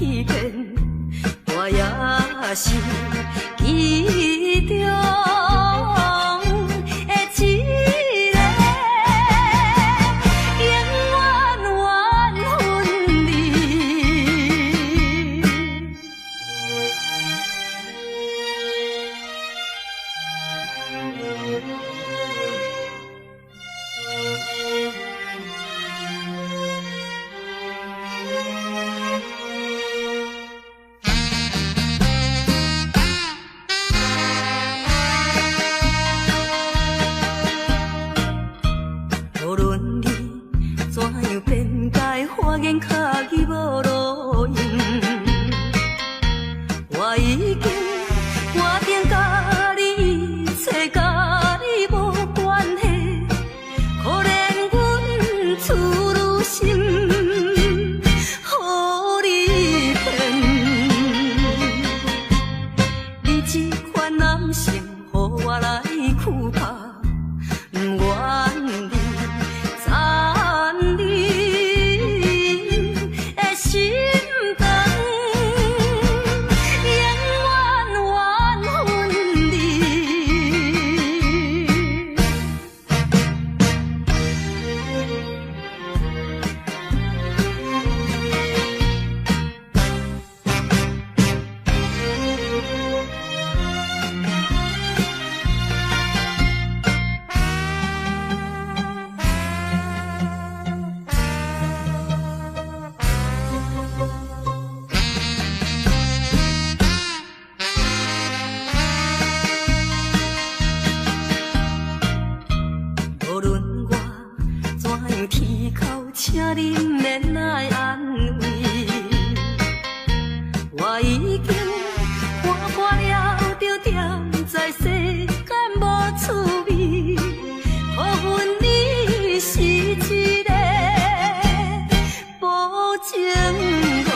去见，我也是其中的一个，永远缘分里。无论你怎样辩解，花言巧语无路用，我已经决定甲你找甲你无关系，可怜阮处女心，予你骗。你这款男性，予我来躯拍，不愿你残你的心肠，永远缘分里。无论我怎样啼哭，请你免来安慰。我已经看破了，就踮在世间无趣味。可阮你是一个无情梦，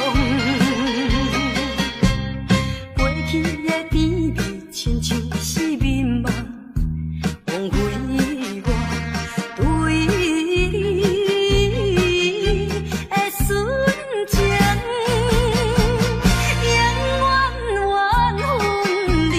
过去的甜蜜亲像是眠梦，枉费我对你的纯情，永远缘分里。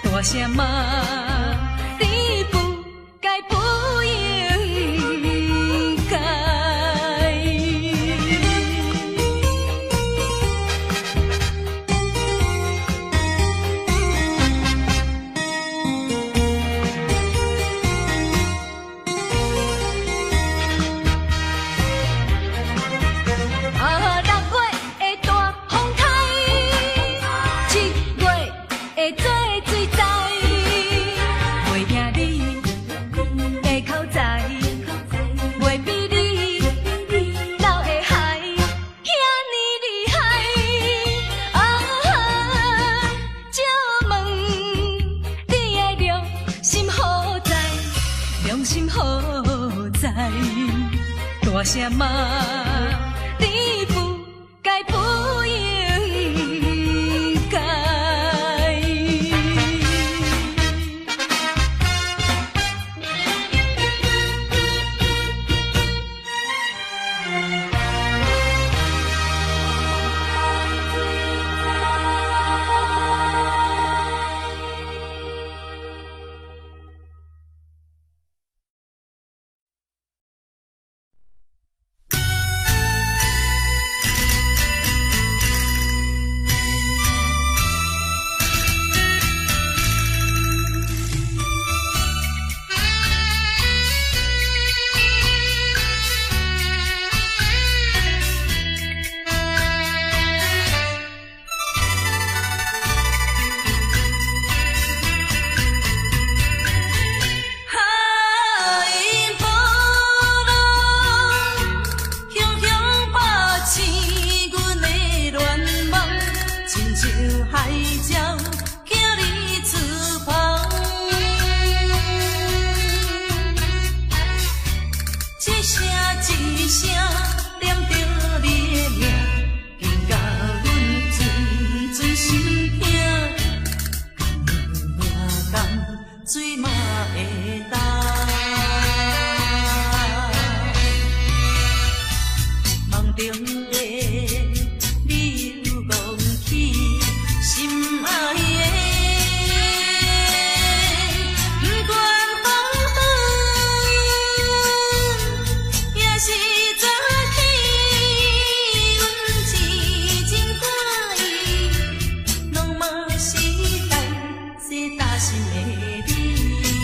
大声骂，你不该不应该。大声骂，你不该不应该。心的你。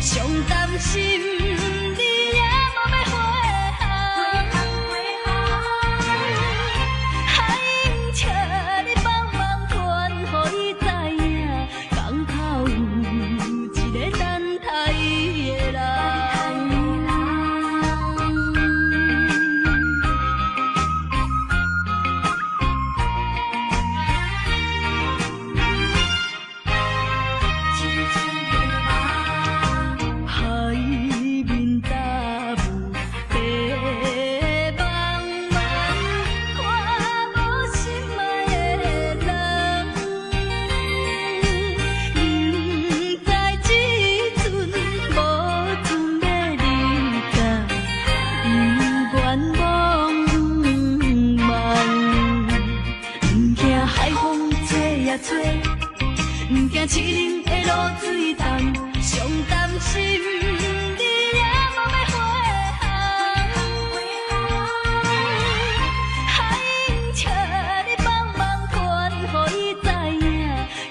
上担心你也无要回航，海英请你帮忙传，予伊知影，港口有一个等待伊的人。不惊痴人的露水重，上担心你也无要回航。海英请你帮忙传，予伊知影，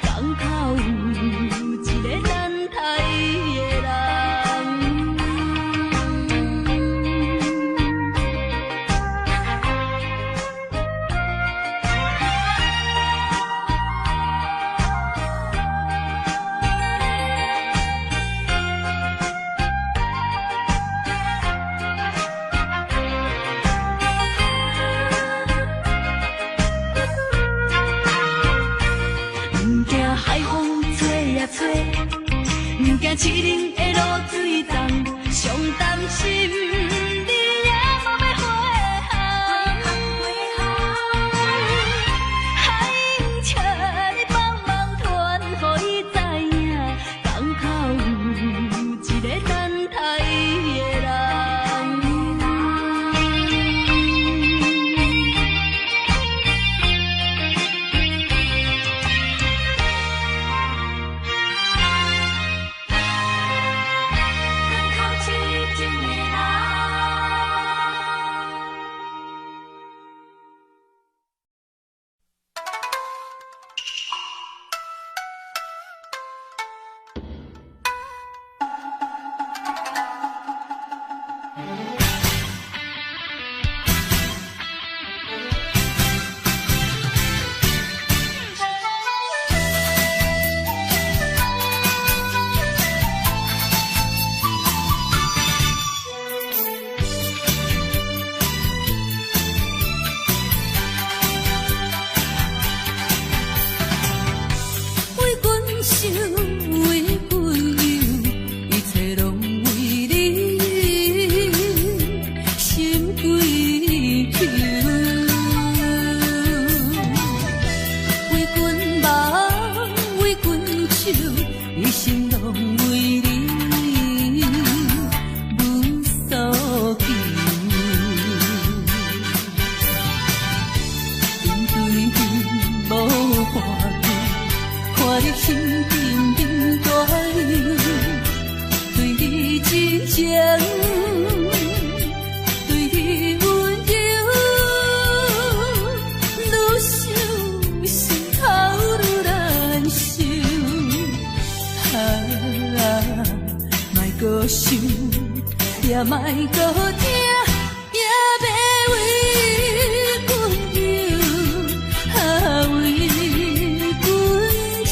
港口有一个等待伊的人。海风吹呀吹，不惊痴人的露水重，上担心你也无要回航。海英请你帮忙传，予伊知影，港口有一个等待伊的人。想，也莫搁听，也要为阮忧，为阮愁。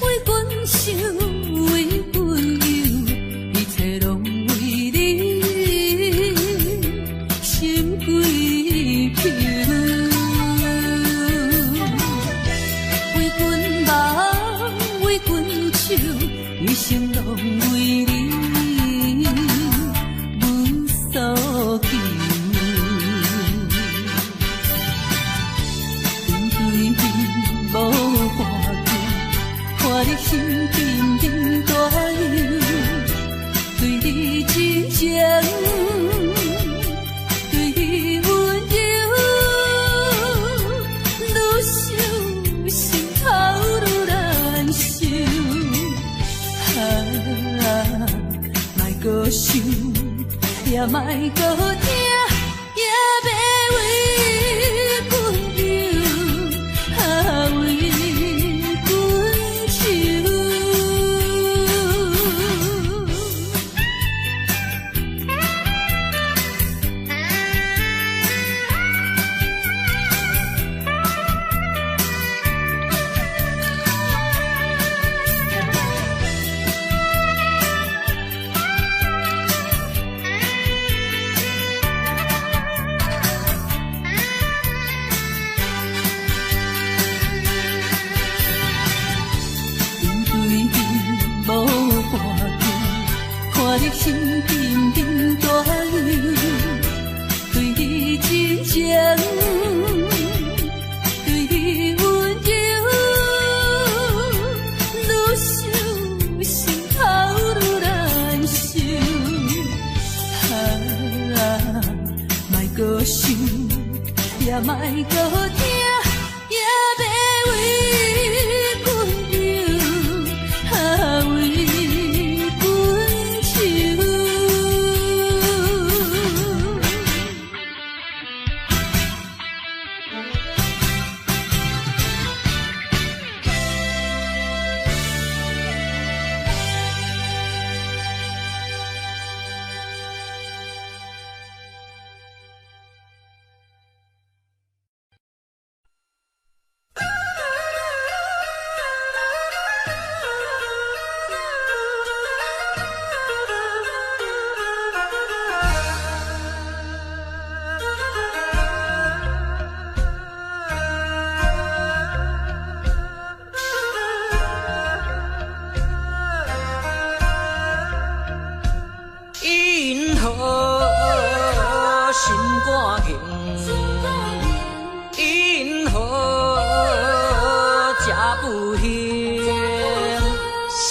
为阮想，为阮忧，一切拢为你，心归求。为阮梦，为阮愁，一生拢为你，阮所求。面对面无半句，看你心沉沉大忧，对你真情，对你温柔，愈想心头愈难受。也莫搁听，也要为阮流，为阮愁。看你心沉沉大流，对你真情，对你温柔，愈想心头愈难受。莫搁想，也莫搁听，也要为阮流，为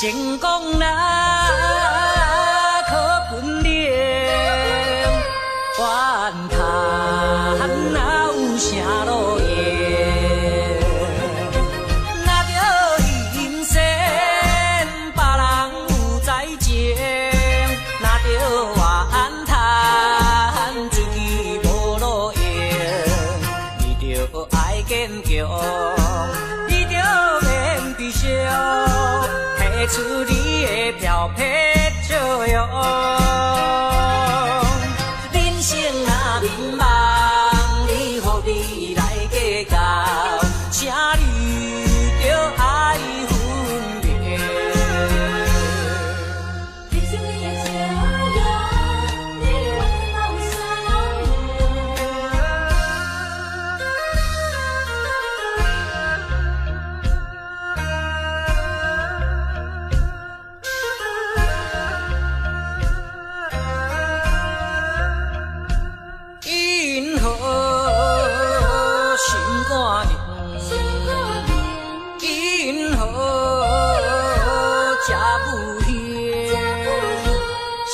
成功若可分裂，怨叹哪有啥路用？若着阴险，别人有在情；若着怨叹，自己无路用。你着爱坚强，你着免悲伤。提出你的漂泊笑容，人生若迷茫，你何必来计较？请你着爱分别。你像你的笑容，你的老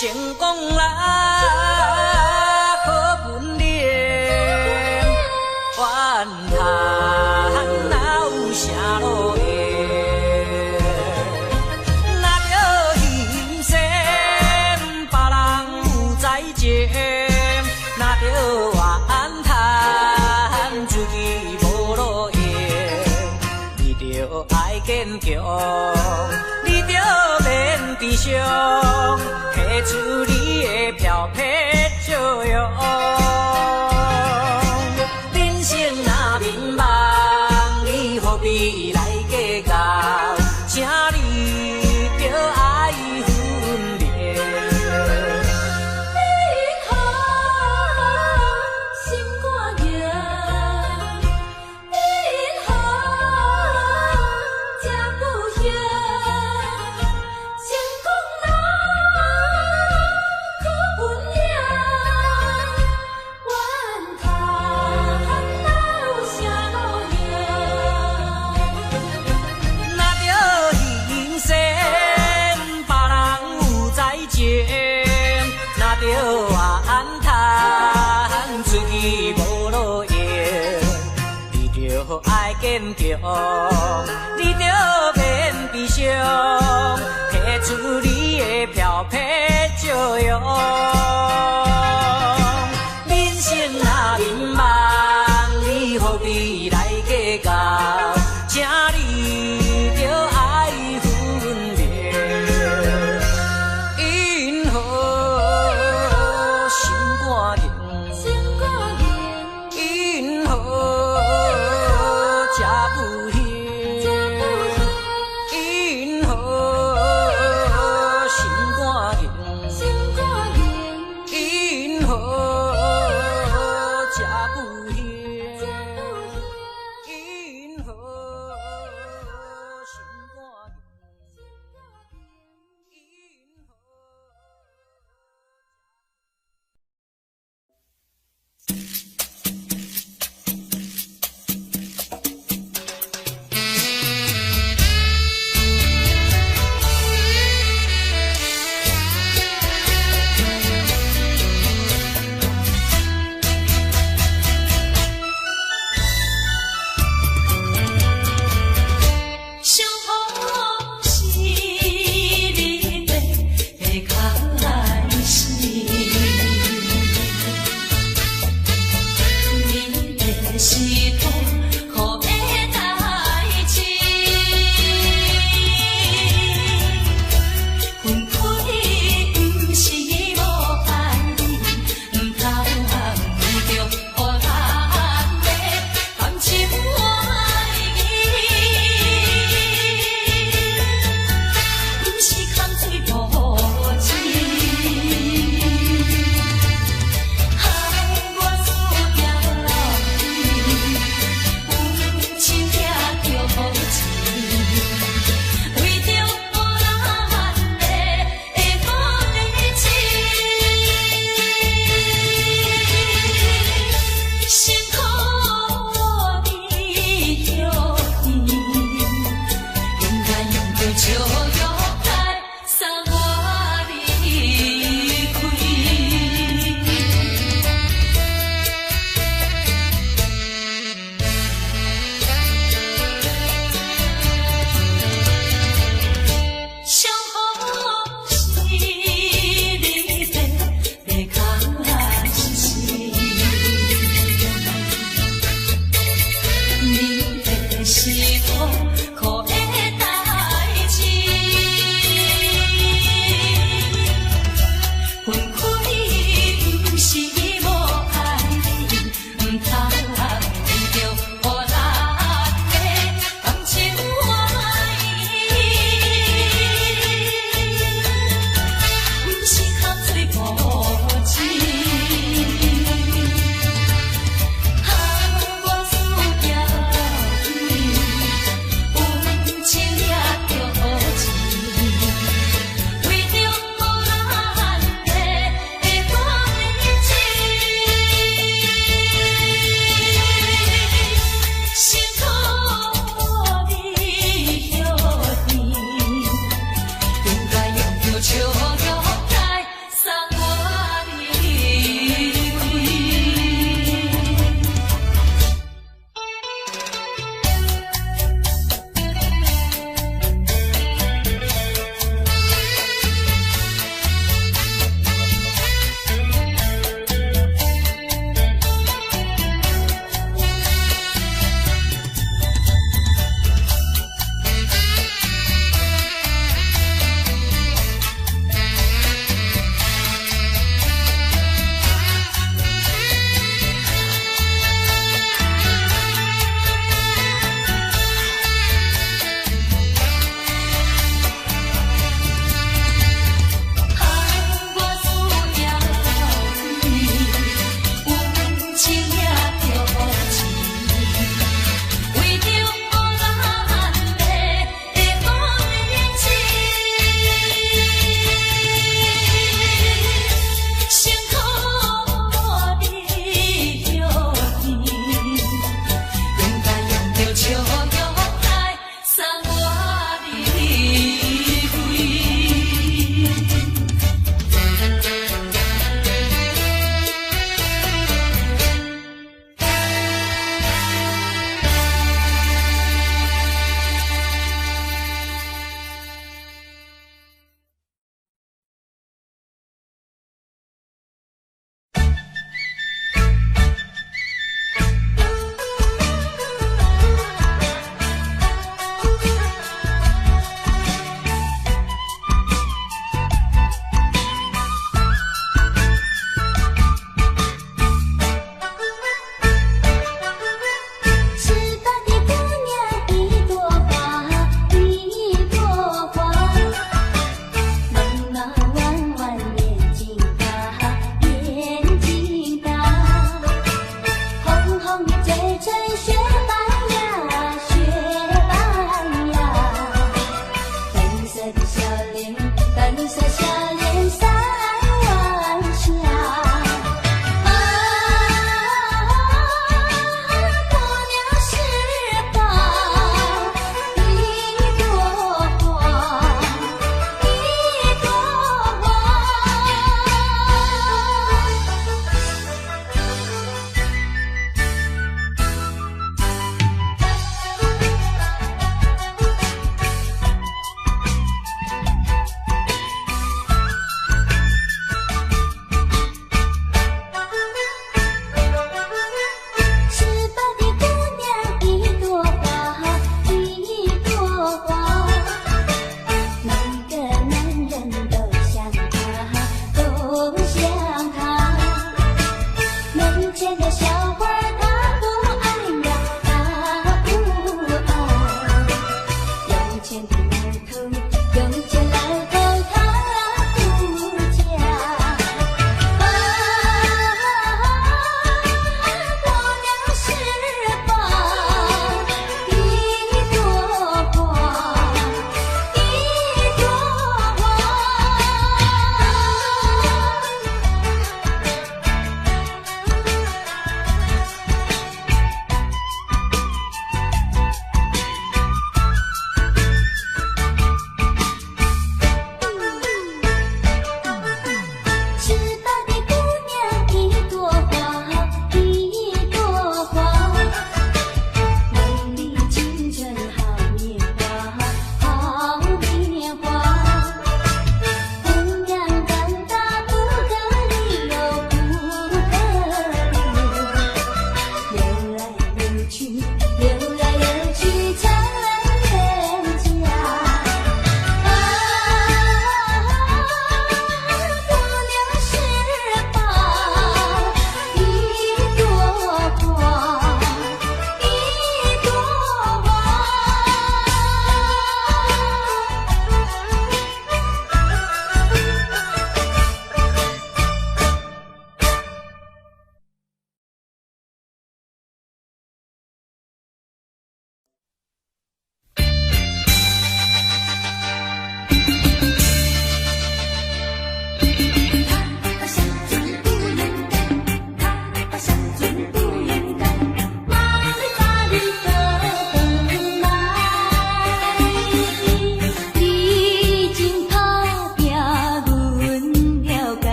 成功若可分裂，怨叹哪有啥路用？若着阴险，别人有在情；若着怨叹，自己无路用。你着爱坚强，你着免悲伤。提出你的漂泊笑容，人生若迷茫，你何必来计较？请你着爱分别。你好，心肝硬；你好，这不行。若着怨叹，自己无路用。你着爱坚强，你着免悲伤。提出你的漂泊笑容。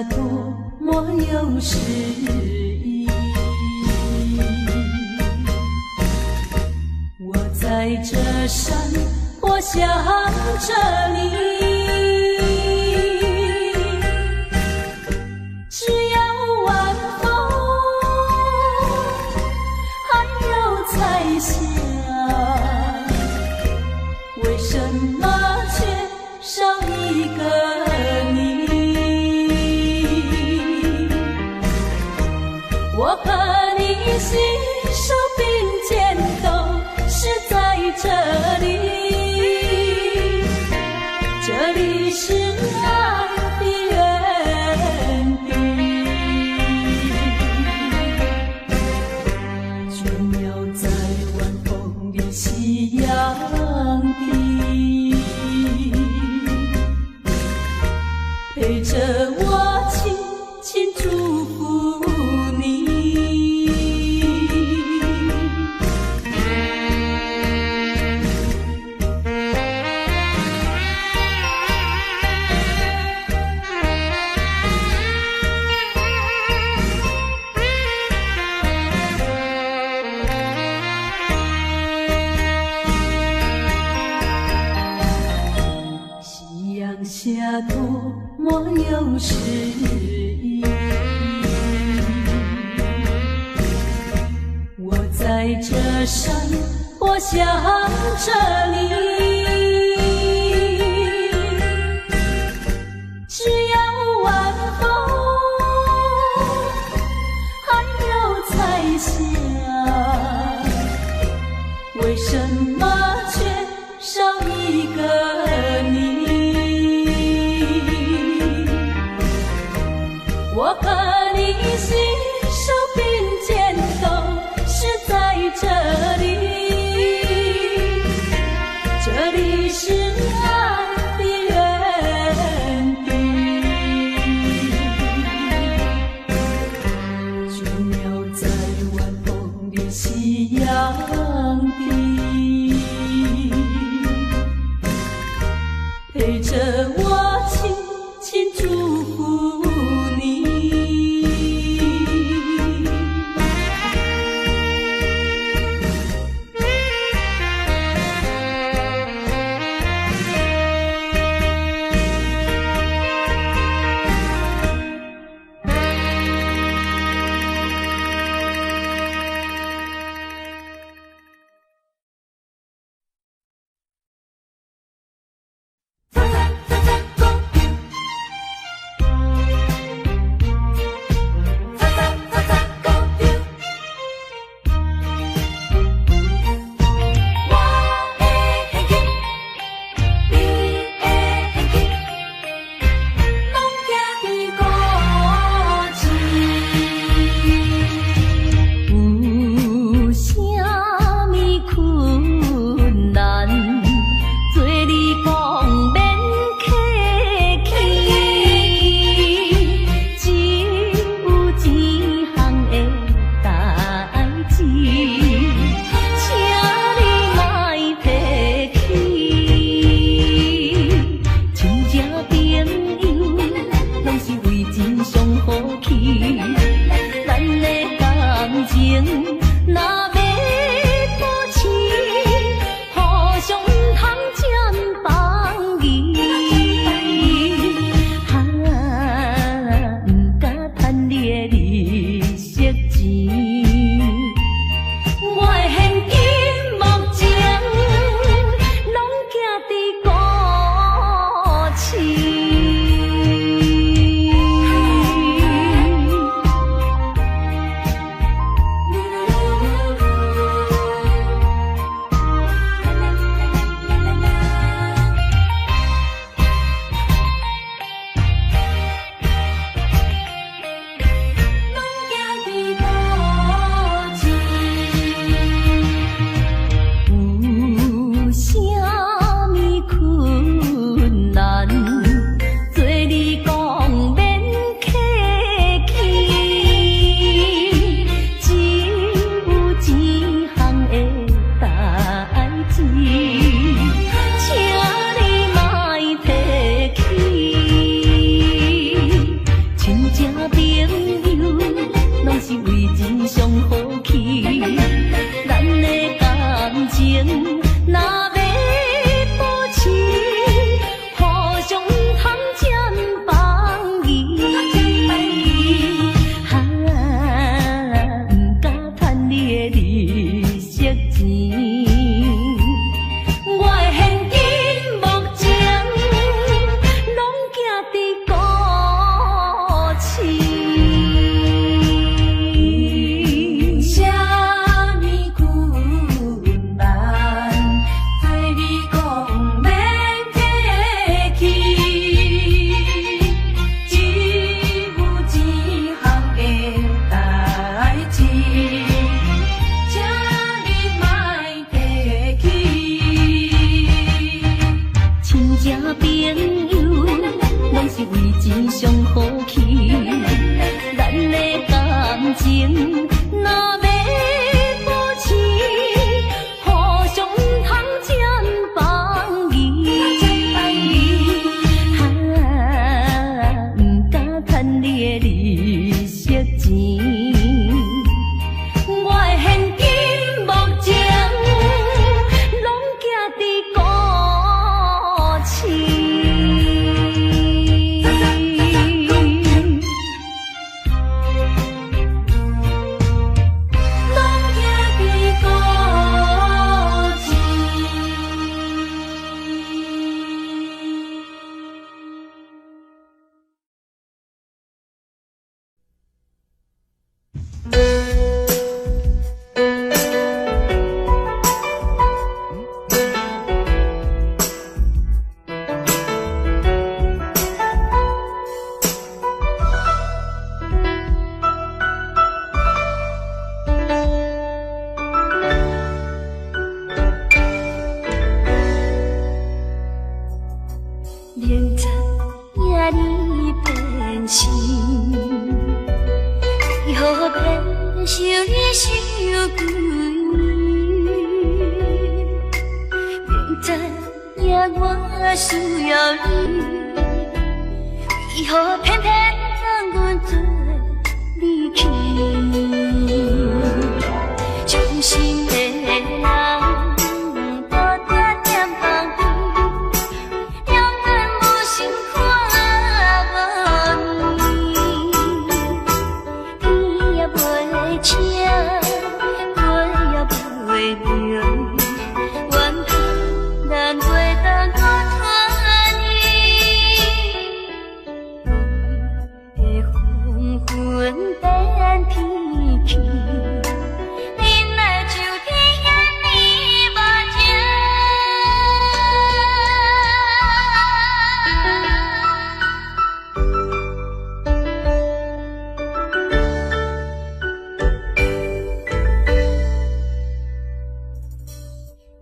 多么有诗意。我在这山坡想着你，只要晚风还有彩霞，为什么却少一个你？我和你携手并肩，都是在这里，这里是爱的原地。倦鸟在晚风里夕阳地，陪着我轻轻祝福你。夕阳下多么有诗意，我在这山坡想着你，只要晚风还有彩霞，为什么却少一个你？我和你携手并肩，都是在这里，这里是爱的原地。倦鸟在晚风里夕阳地，陪着我轻轻祝福你。这朋友拢是为钱上好气，咱的感情若要保持，互相毋通占便宜。毋敢趁你的利息钱。 我的现金目前拢寄伫古市，拢寄伫古市。明知影你变心，为何偏受你伤贵？明知影我需要你，为何偏偏让阮做离去？伤心的人。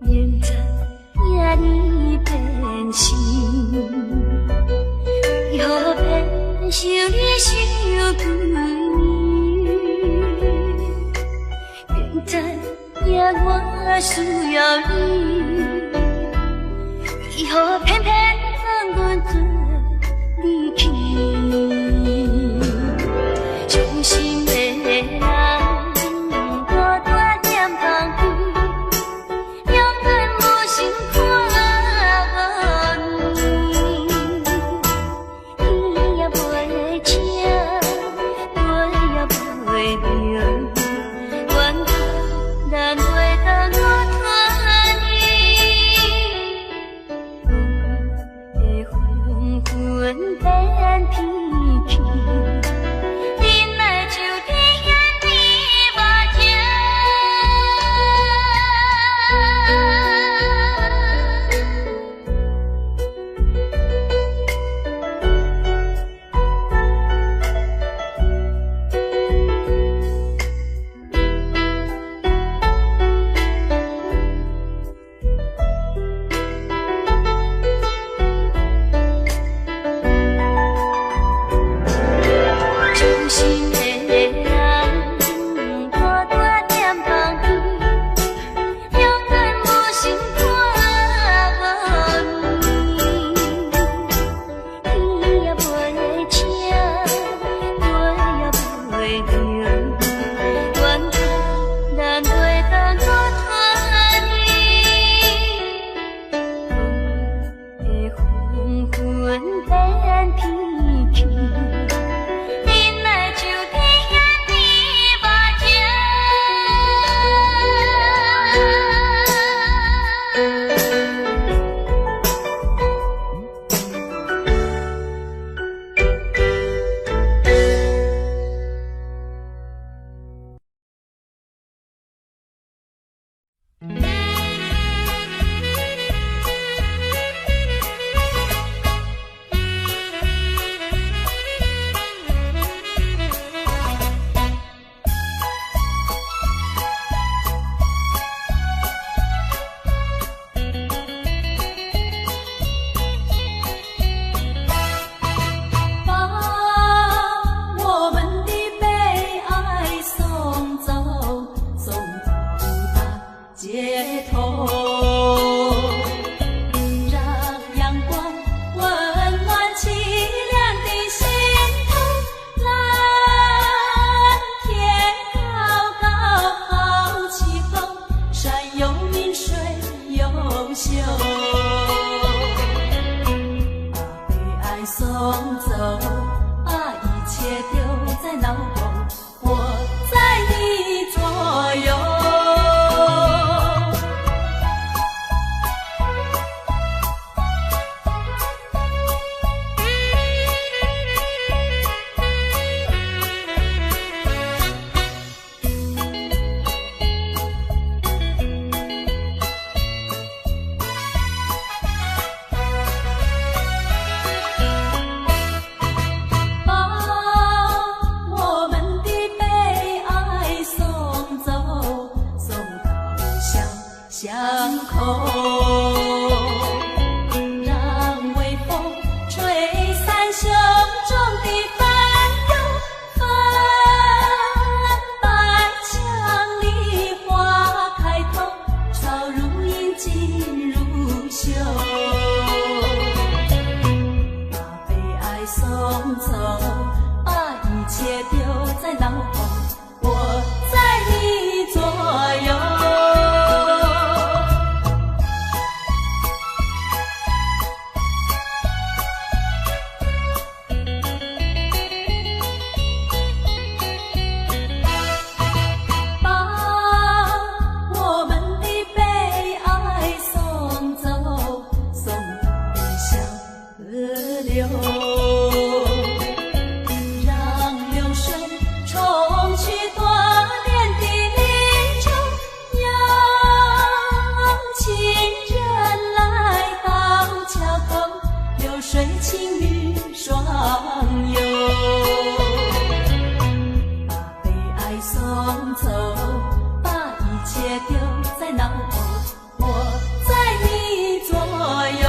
明知影你变心，为何偏受你伤贵？明知影我需要你，为何偏偏让阮做离去？伤心的人。 咱袂当我拖你。情侣双游，把悲哀送走，把一切丢在脑后，我在你左右。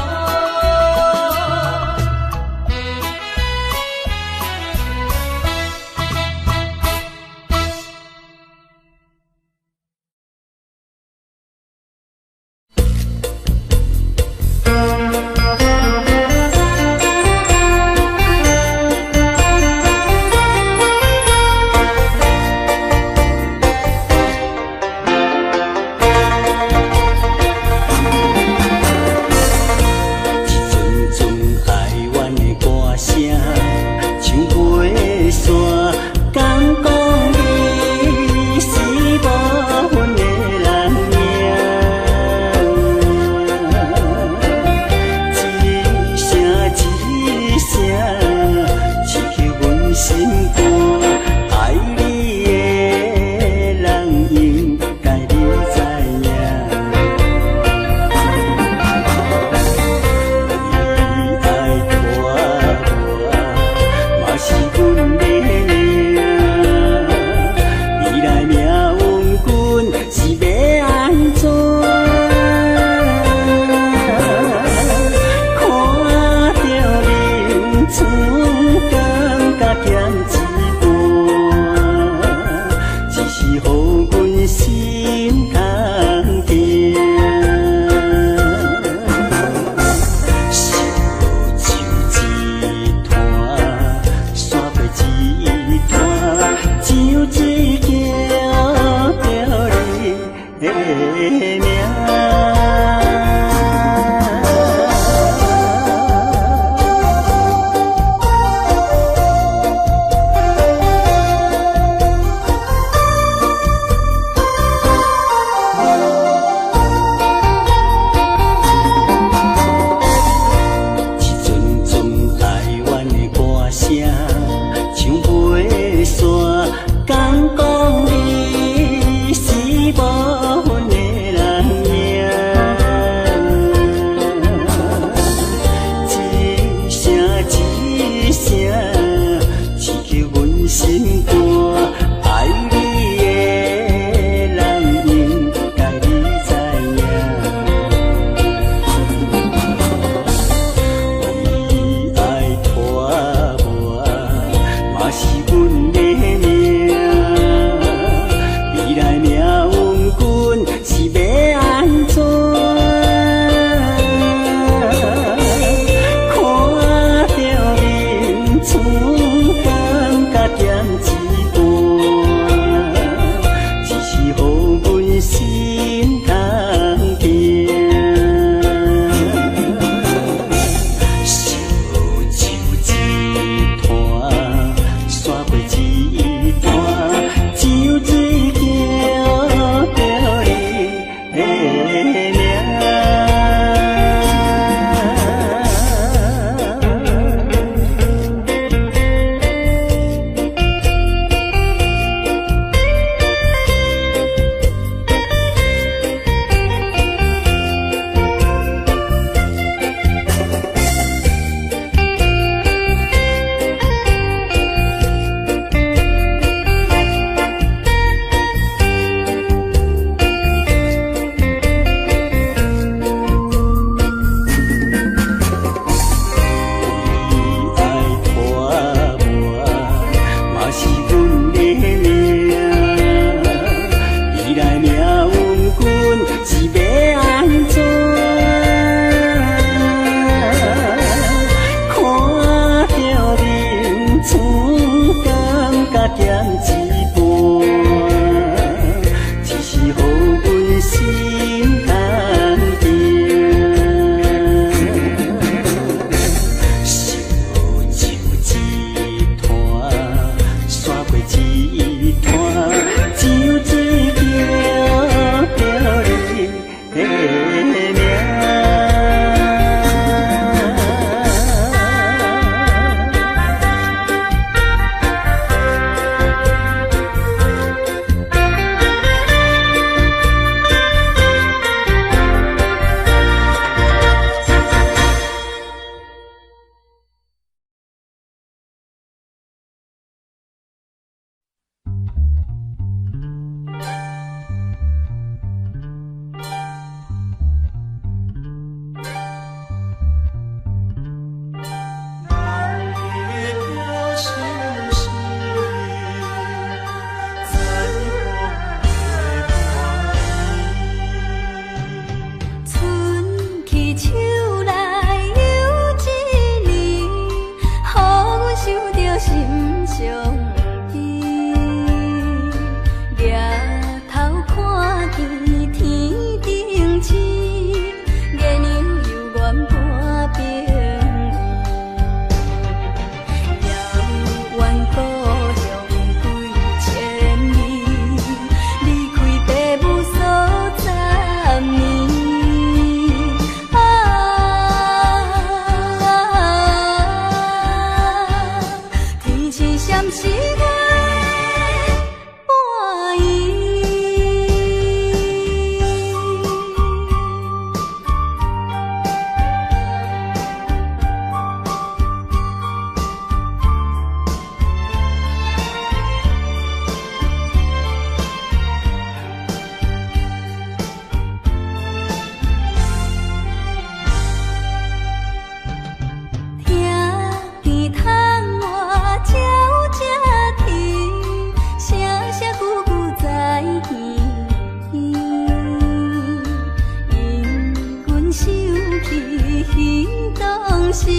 往事，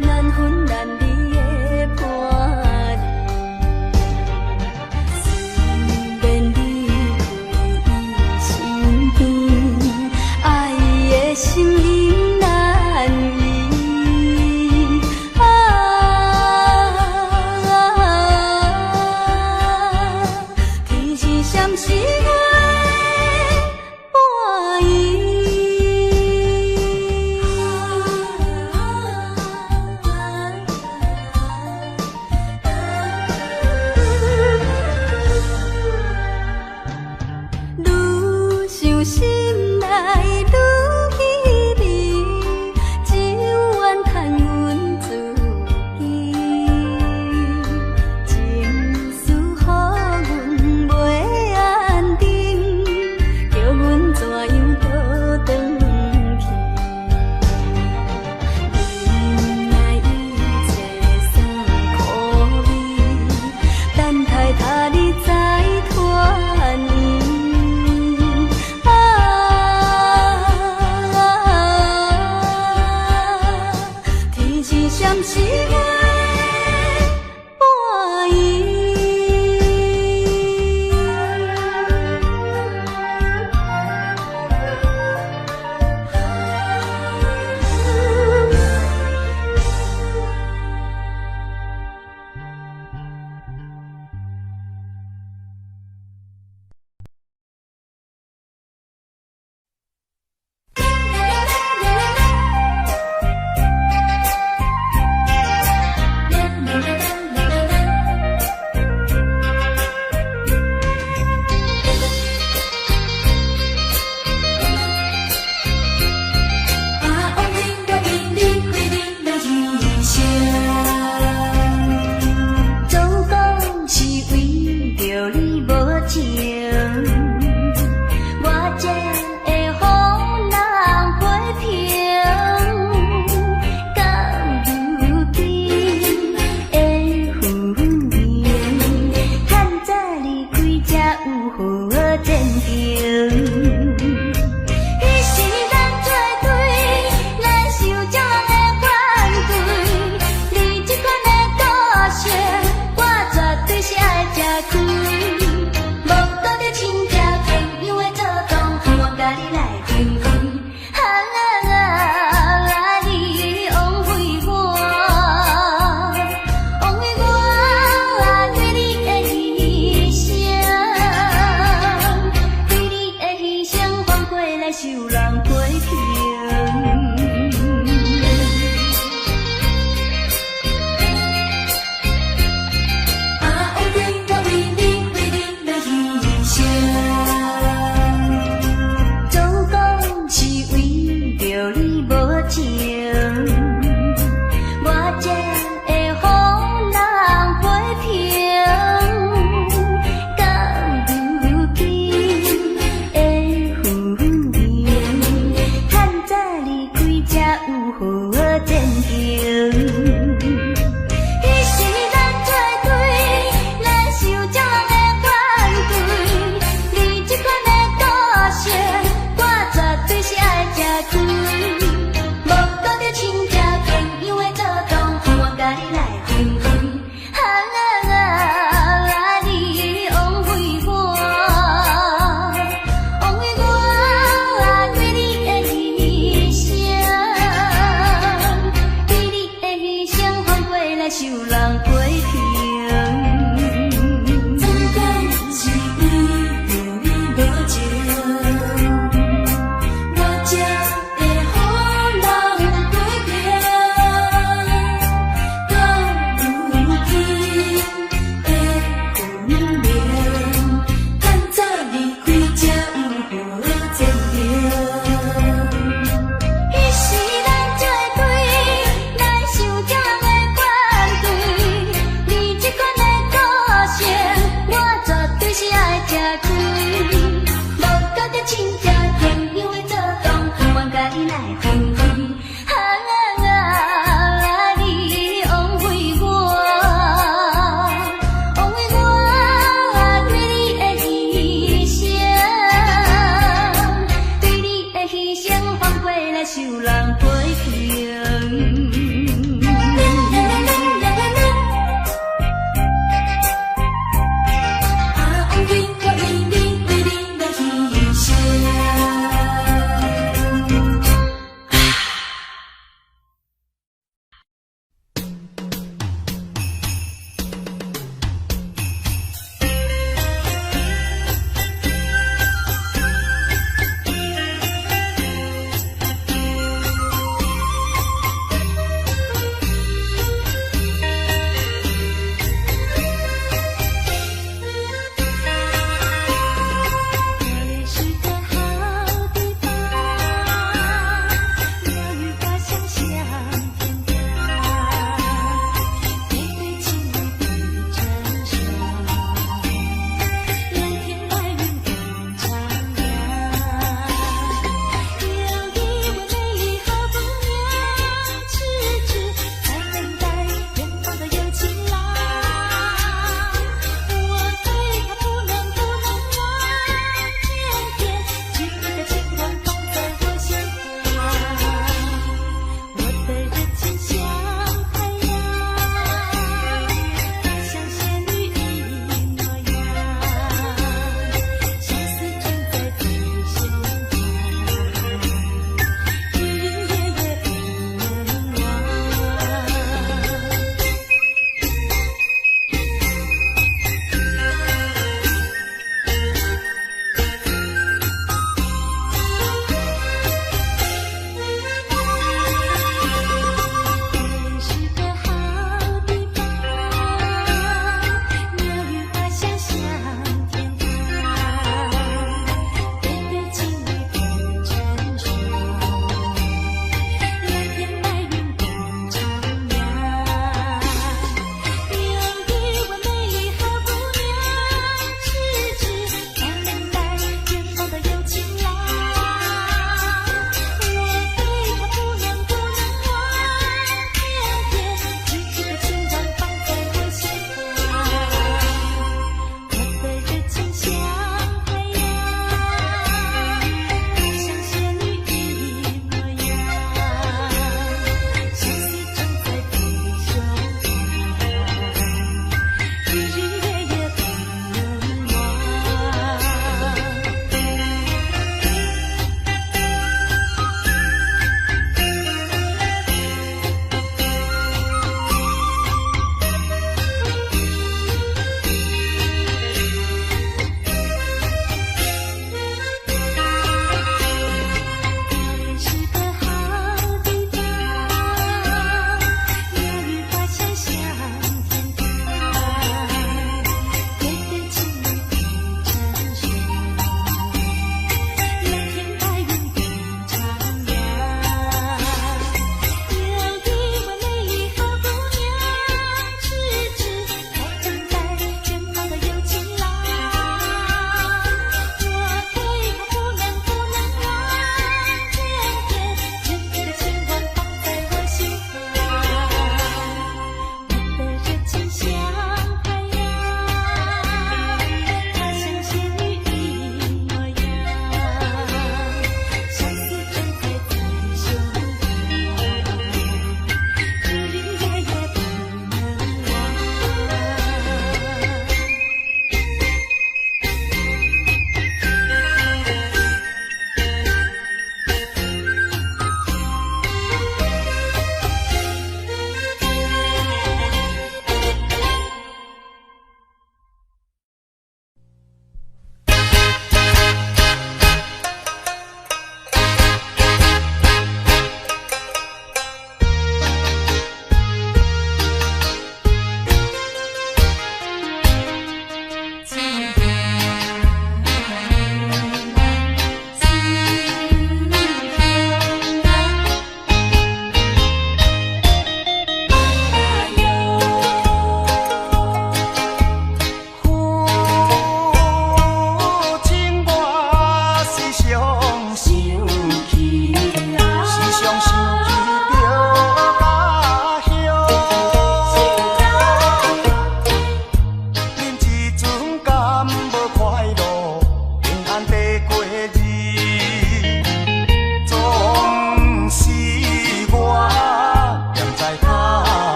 难分难离的伴侣。思念你开伊身边，爱的心意难移。天是闪时月半暝。愈想心内愈稀微，只愿叹阮自己，情思予阮袂安定，叫阮怎样倒转去？忍耐一切算苦味，等待他日再团圆。天是闪时月半暝。总讲是为着你无情，我才会予人批评。到如今的婚姻，较早离开才有好前程。彼时咱作对，咱受这人的反对。你这款的个性，我绝对是爱吃亏。无倒着亲戚朋友的做同，我甲你来分开。你枉费我，枉费我对你的牺牲，对你的牺牲反过来受人批评。乌云我为你为你来牺牲，总讲是为着你无情，我才会予人批评。到如今的婚姻，较早离开才有好前程。彼时咱作对，咱受这人的反对。你这款的个性，我绝对是爱吃亏。无倒着亲戚朋友的做同，我甲你来分开。你枉费我，枉费我对你的牺牲，对你的牺牲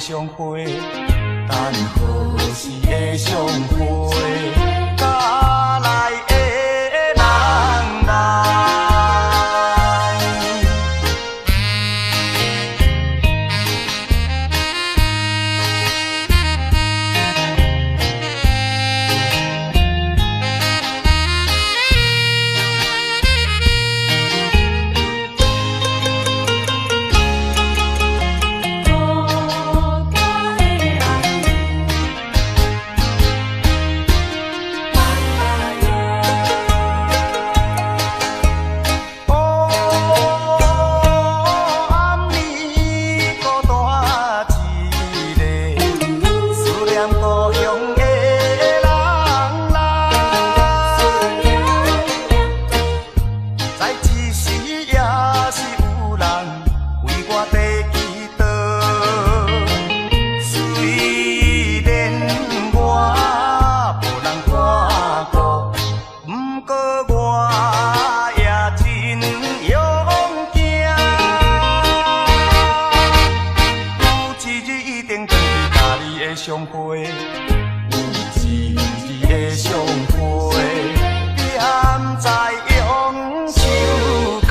相会，等何时会相会？甲来的人来。相会，有一日的相会，踮在杨树下。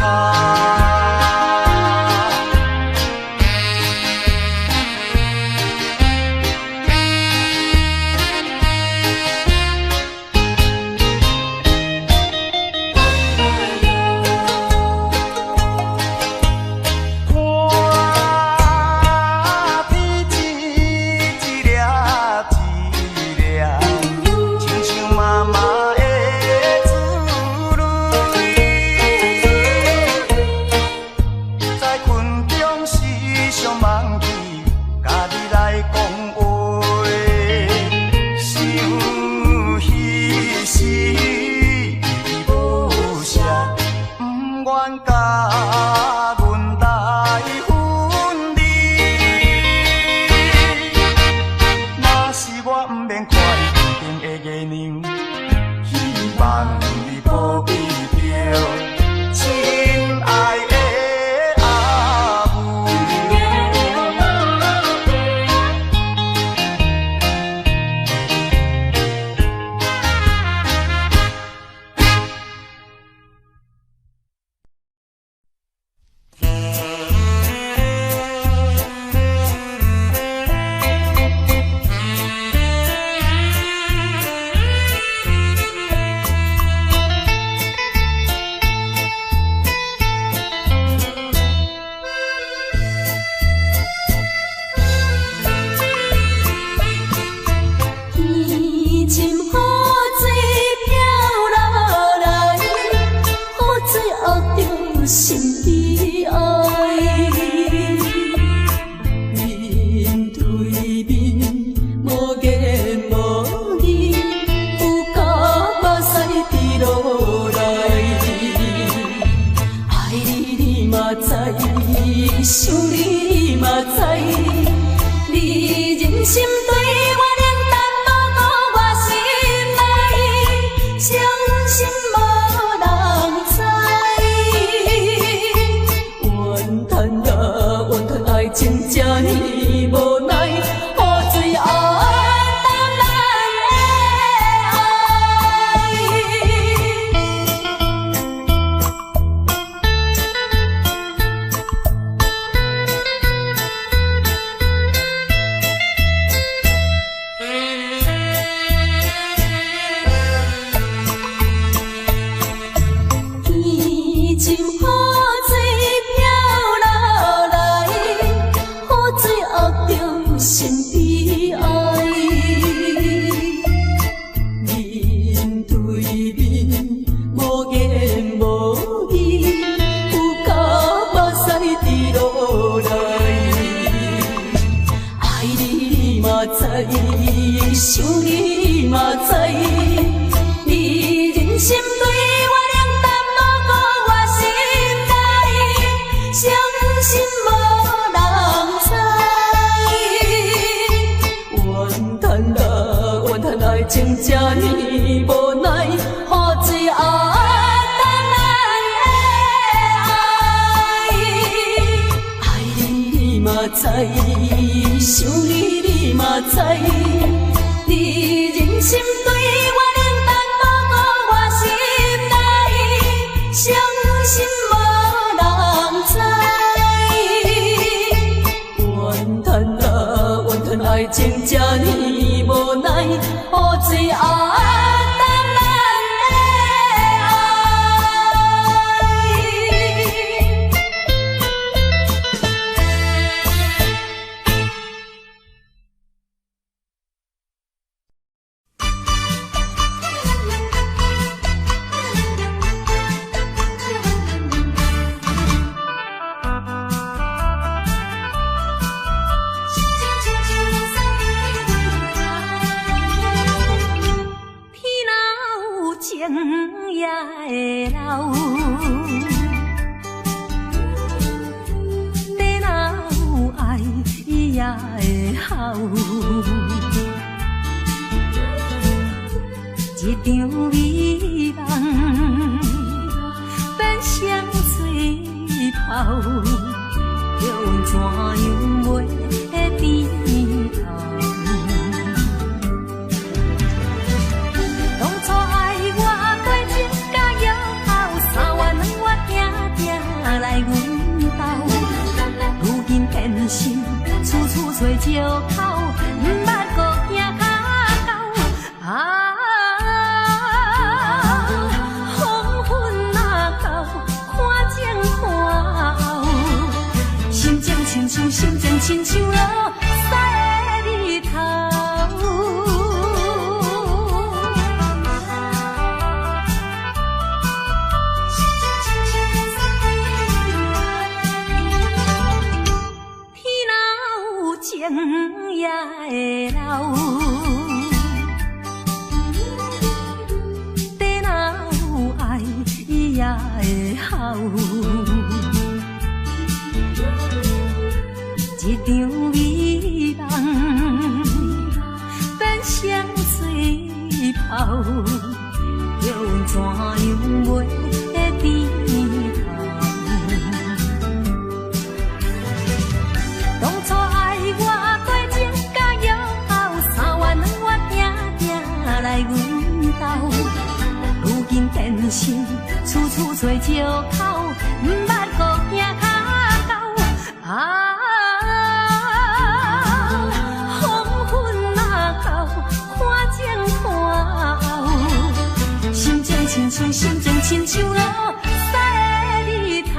情这呢无奈，何止爱等咱的爱？爱你嘛知。想你，你嘛知。你忍心对我冷淡，不顾我心内，伤心无人知。怨叹啊怨叹，爱情这呢无奈，何罪啊？一场美梦变成水泡，用怎样袂甜头？当初爱我多情甲约好，3万两我定定来阮兜，如今变心，处处找借口，毋捌搁行较到啊。心情亲像落西的日头，天若有情也会留，地若有爱也会好。一场美梦变成水泡，用怎样袂甜头？当初爱我多情甲约好，3万两我定定来阮兜，如今变心，处处找借口，毋捌搁行较到啊。心情亲像落西的日头。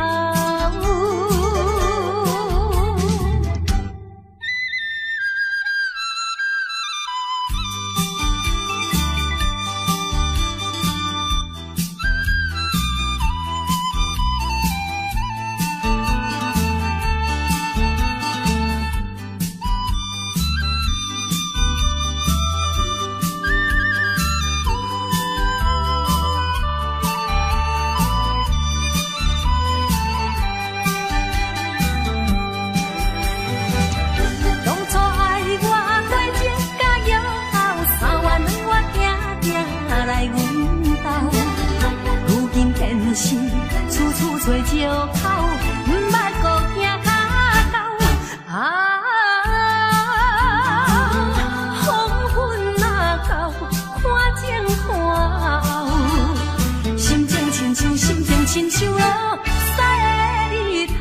处处找借口，毋捌搁行较到啊！黄昏若到，看前看后，心情亲像落西的日头。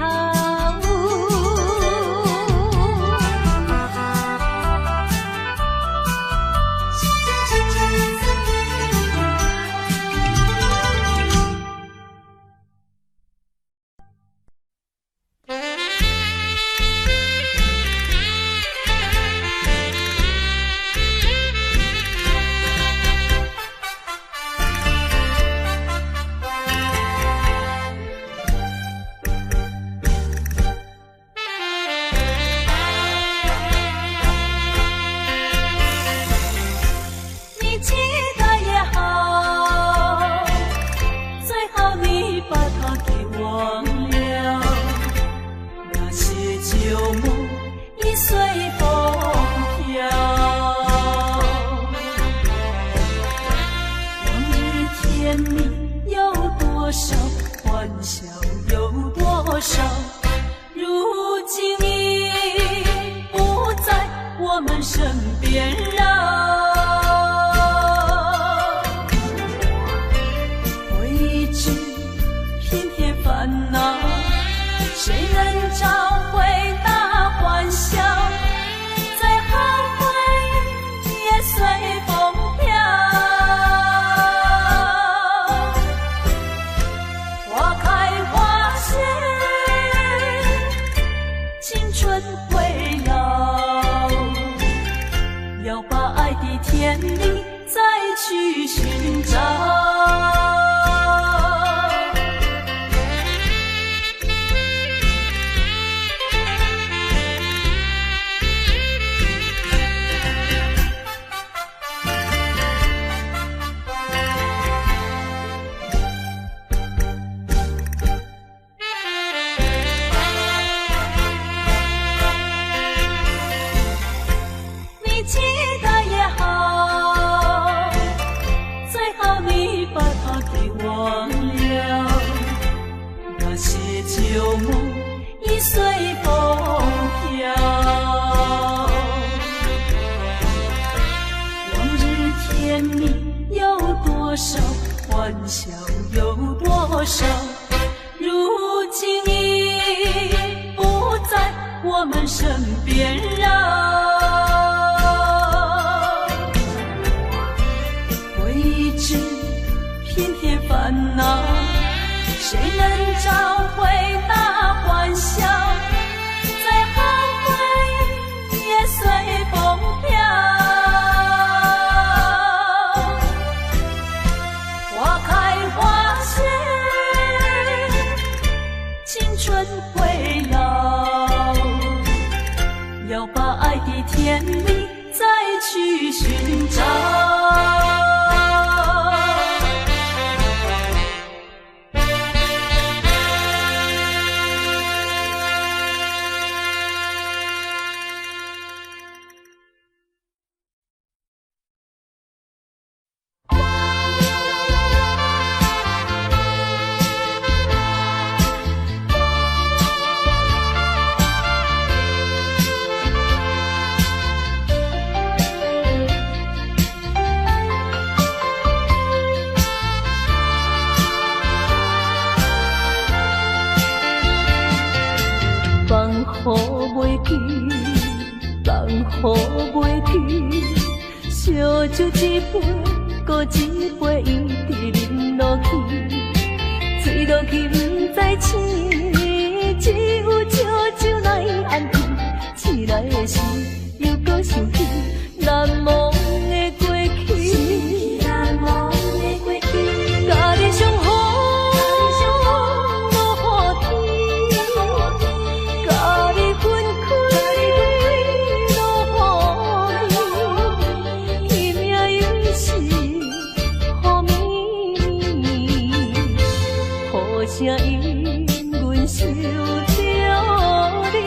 把爱的甜蜜再去寻找。旧梦已随风飘，往日甜蜜有多少，欢笑有多少，如今已不在我们身边绕。未知偏偏烦恼，谁能找回那欢笑？再后悔也随风飘。花开花谢，青春会老，要把爱的甜蜜再去寻找。雨袂去，烧酒一杯，搁一杯一直饮落去，醉落去不知醒，只有笑酒来安慰。醒来的时，又搁想起难忘的过去，难忘的过去，甲你相好。声音，阮想着你。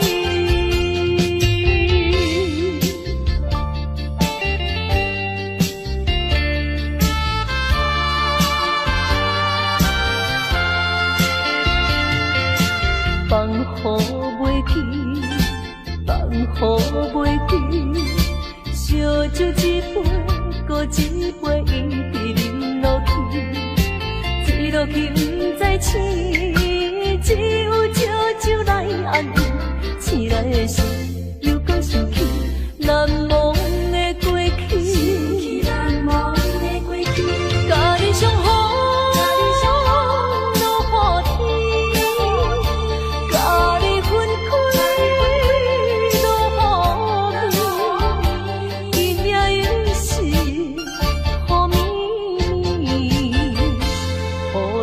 放雨袂去，放雨袂去，烧酒一杯，搁一杯一直饮落去，醉落去不知醒，只有笑酒来安慰。醒来的时，又搁想起难忘的过去，难忘的过去，甲你相好。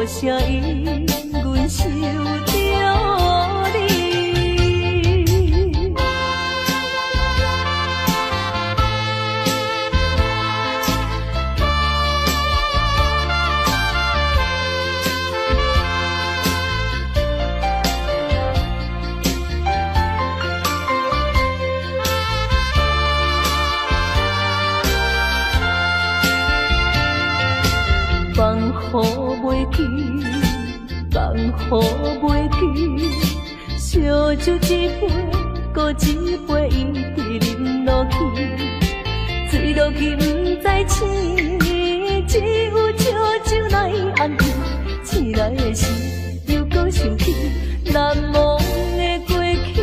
声音，阮想着你。放雨袂去。放雨袂去，烧酒一杯，搁一杯一直饮落去，醉落去不知醒，只有笑酒来安慰。醒来的时，又搁想起难忘的过去，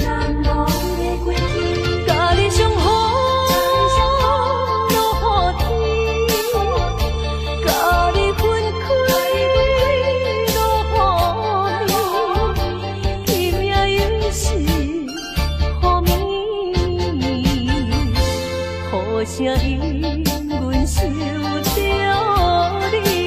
难忘的过去，甲你相好。无声因阮想着你。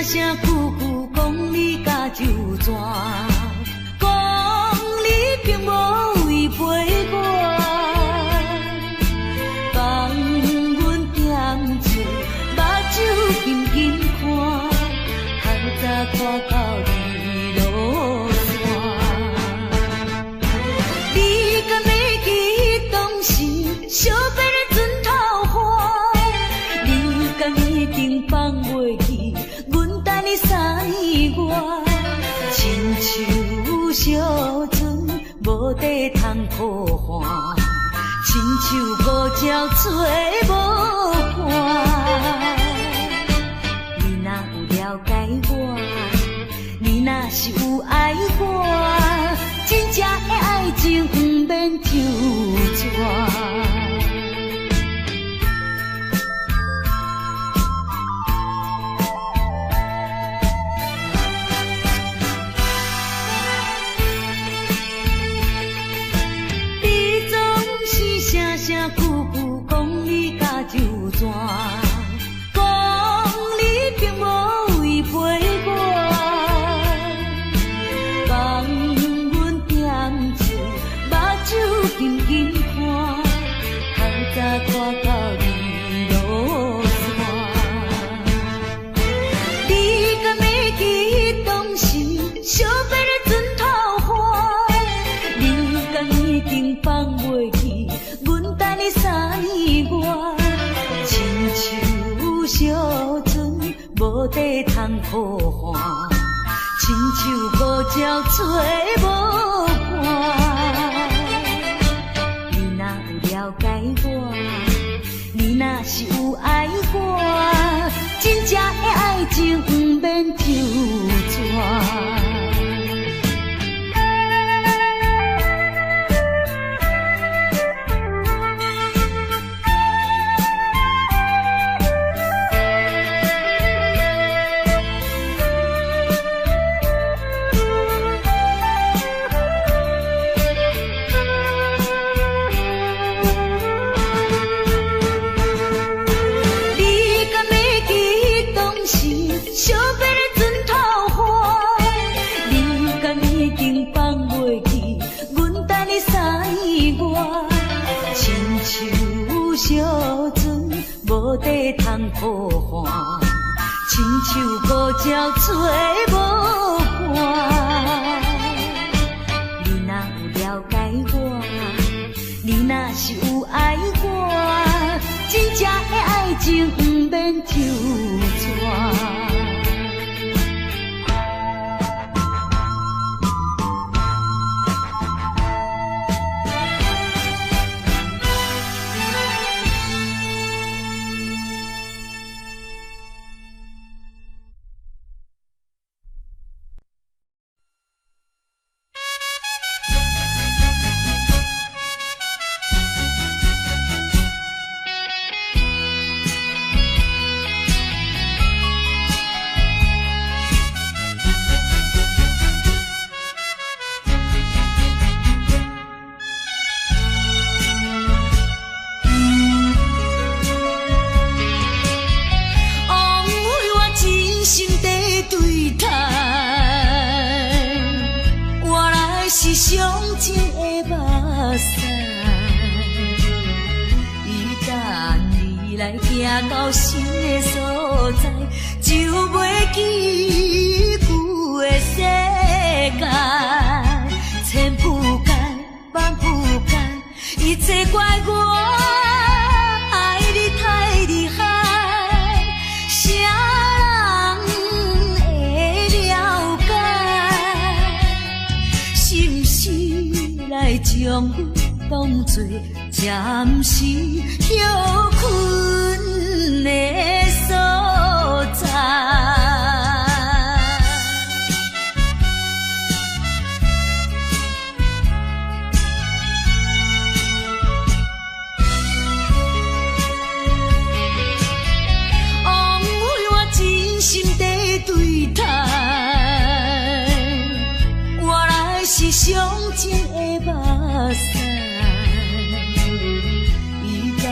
声句句讲你甲就全，讲你并无违背我，放阮点出目睭紧紧看，透早看到日落山。你敢会记当时相别的船头花？你敢一定放袂记？你三年外，亲像小船无底通靠岸，亲像无鸟吹无伴。你若有了解我，你若是有爱我，真正的爱情不免纠缠。声句句讲你甲就全，讲你并无违背我，放阮点出目睭紧紧看，透早看到日落山。你敢会记当时相别的船头花？你敢一定放袂记？你三年外，亲像小船无底通靠岸，亲像无鸟吹无伴。你若有了解我，你若是有爱我，真正的爱情不免纠缠。相别的船头花，你敢一定放袂记？阮等你三年外，亲像小船无底通靠岸，亲像无鸟吹无伴。你若有了解我，你若是有爱我，真正的爱情不免纠缠。伤情的目屎，伊等你来行到新的所在，就袂记旧的世界。千不敢万不敢，一切怪我爱你太当作暂时休困的所在。是上情的目屎，伊等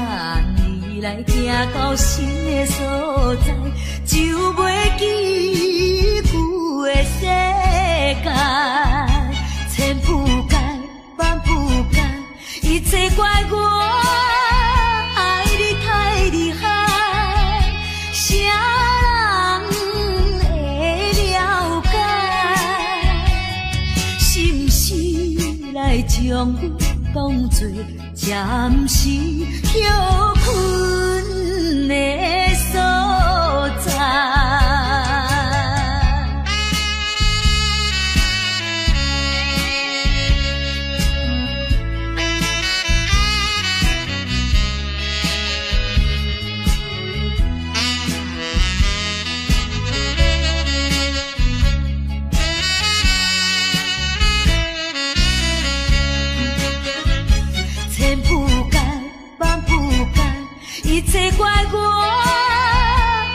你来行到新的所在，就袂记旧的世界。千不该万不该，一切怪我爱你太厉害，谁人会了解？来将我当作暂时休困的所在。一切怪我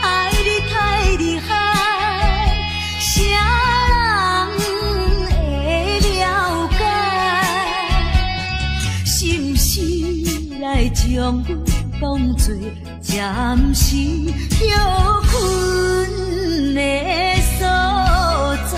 爱你太厉害，谁人会了解？是不是来将我当作暂时休困的所在？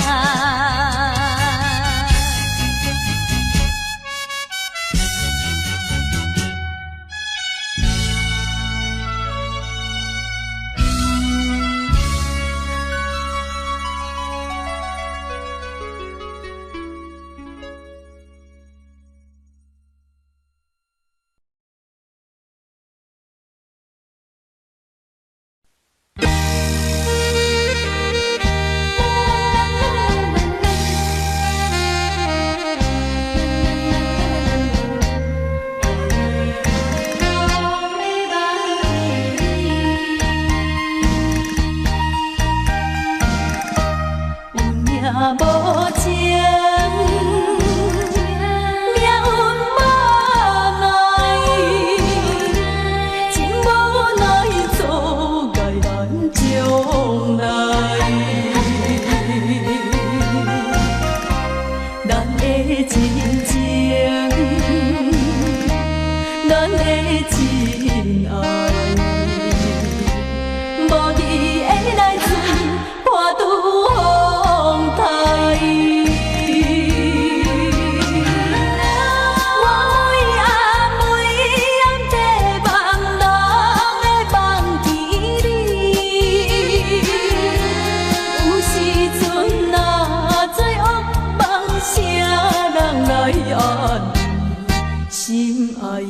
心爱的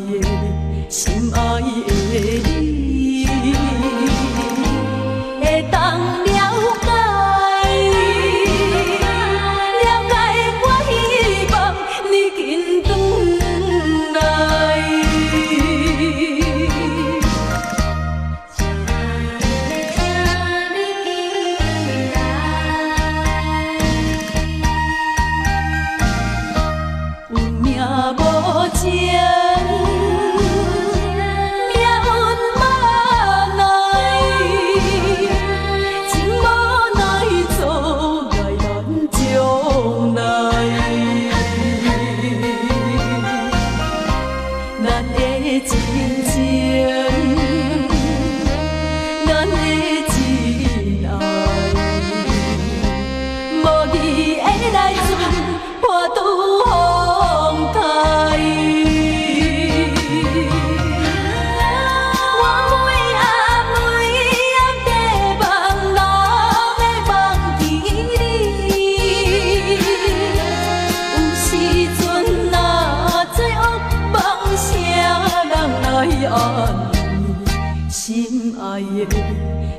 你，会当了解，了解我希望你紧转来。有命无情。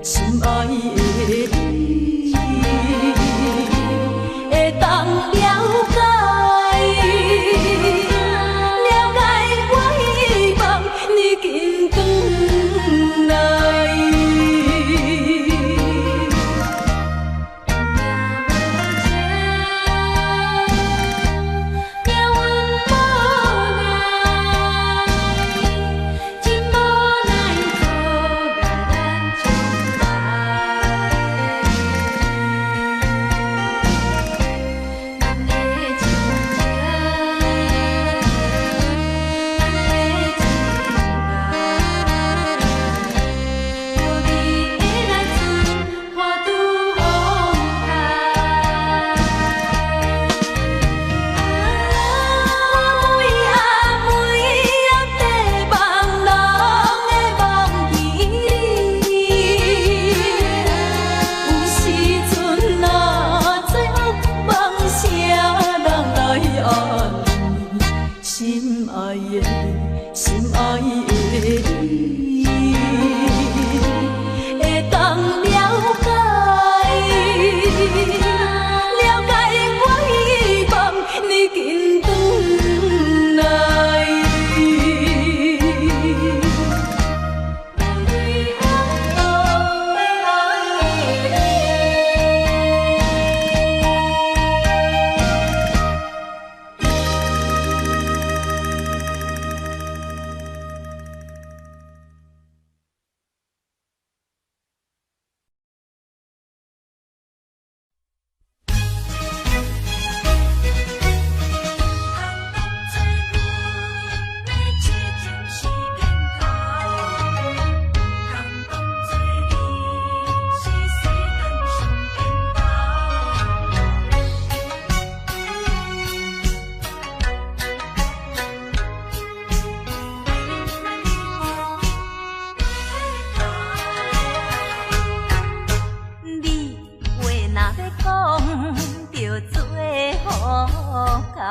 心爱的你，会当了解，了解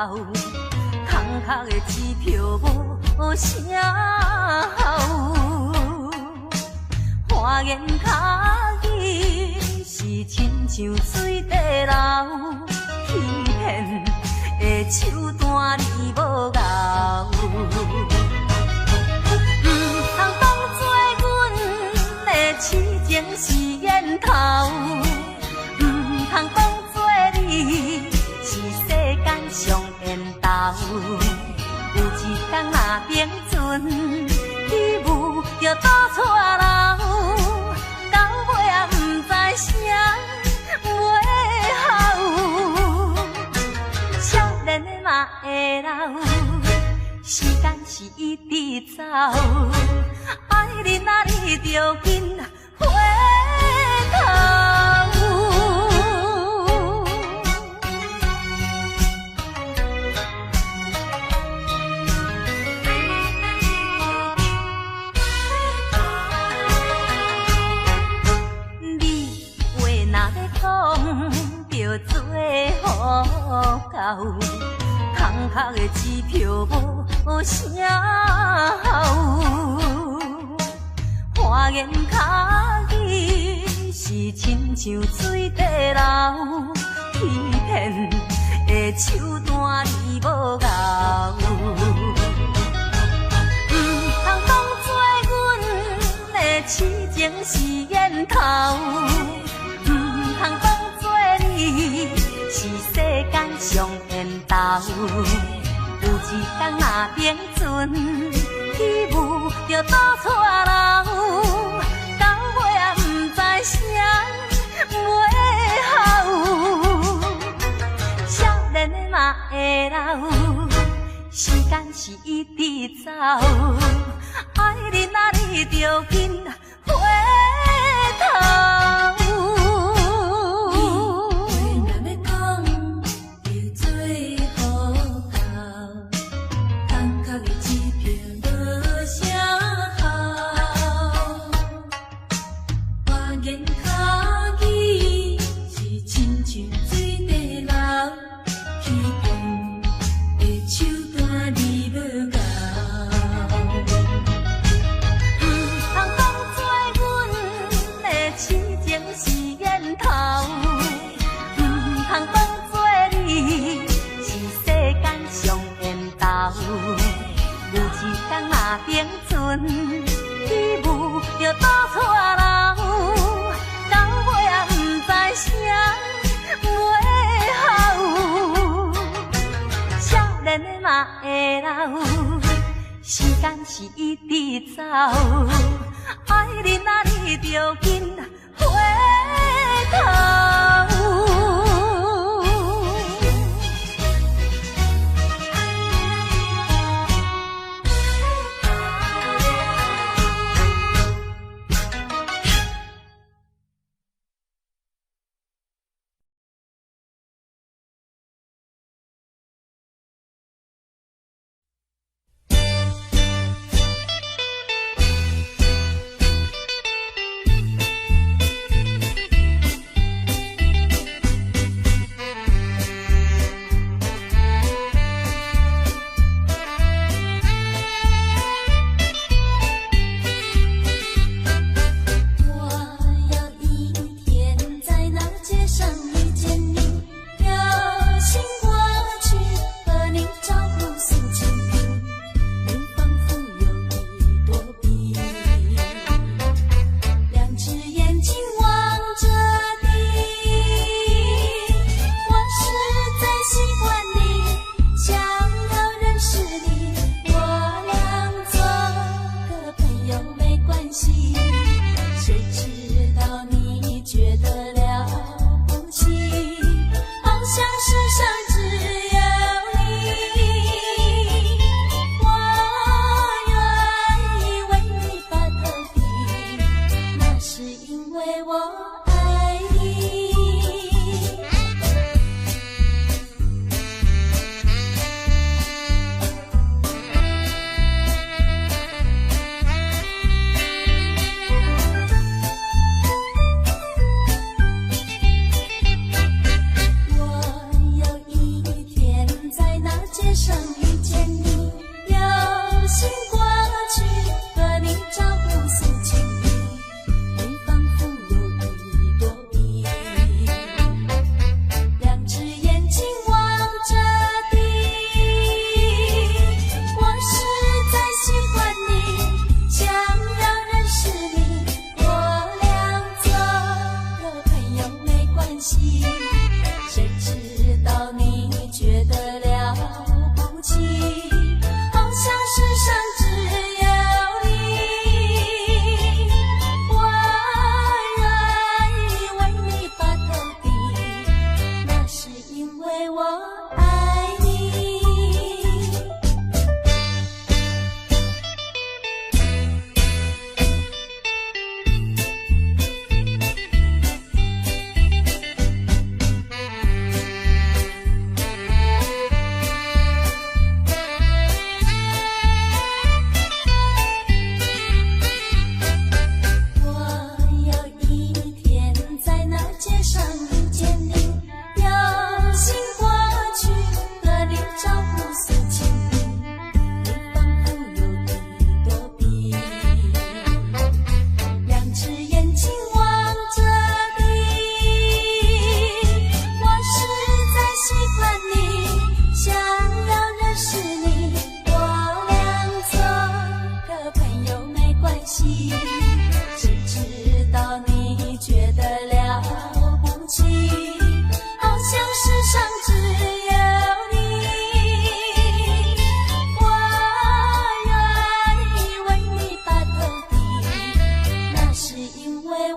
空空的支票无声效，花言巧语是亲像水地流，欺骗的手段你无咬。通做阮的痴情是烟头，通当做你是世间上缘投。有一天若冰船起舞就倒错流，到尾也不知啥袂好。少年的嘛会老，时间是一直走，爱你啊你着紧回头。你话若要讲，着做好到。空空的支票无声效，花言巧语是亲像水地流，欺骗的手段你无咬。通当做阮的痴情是烟头，通当做你是世间上缘投。有一天若冰船起舞就倒错流，到尾也不知啥袂好。少年的嘛会老，时间是一直走，爱你啊你着紧回头。冰船起舞就倒错流，到尾也不知啥袂好。少年的嘛会老，时间是一直走，爱你啊你着紧回头。在那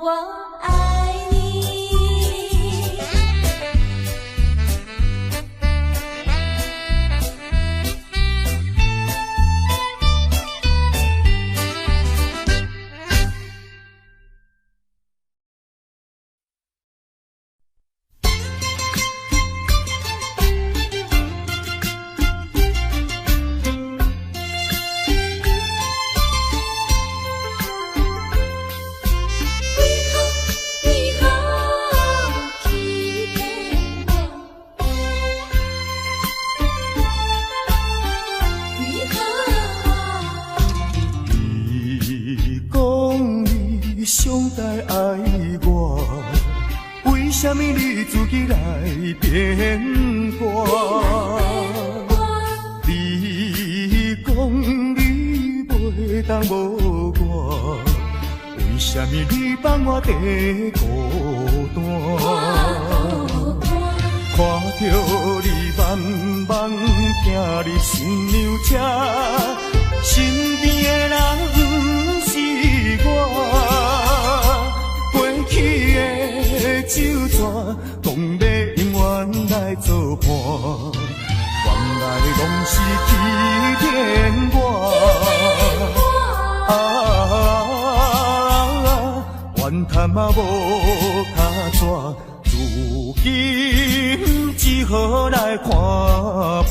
我爱你。上台爱我，为什么你自己来变卦？你讲你袂当无我，为什么你放我在孤单？看着你慢慢行入新娘车，身边的人不是我，过去的酒泉，讲要永远来作伴，原来拢是欺骗我。怨叹嘛无卡纸，如今只好来看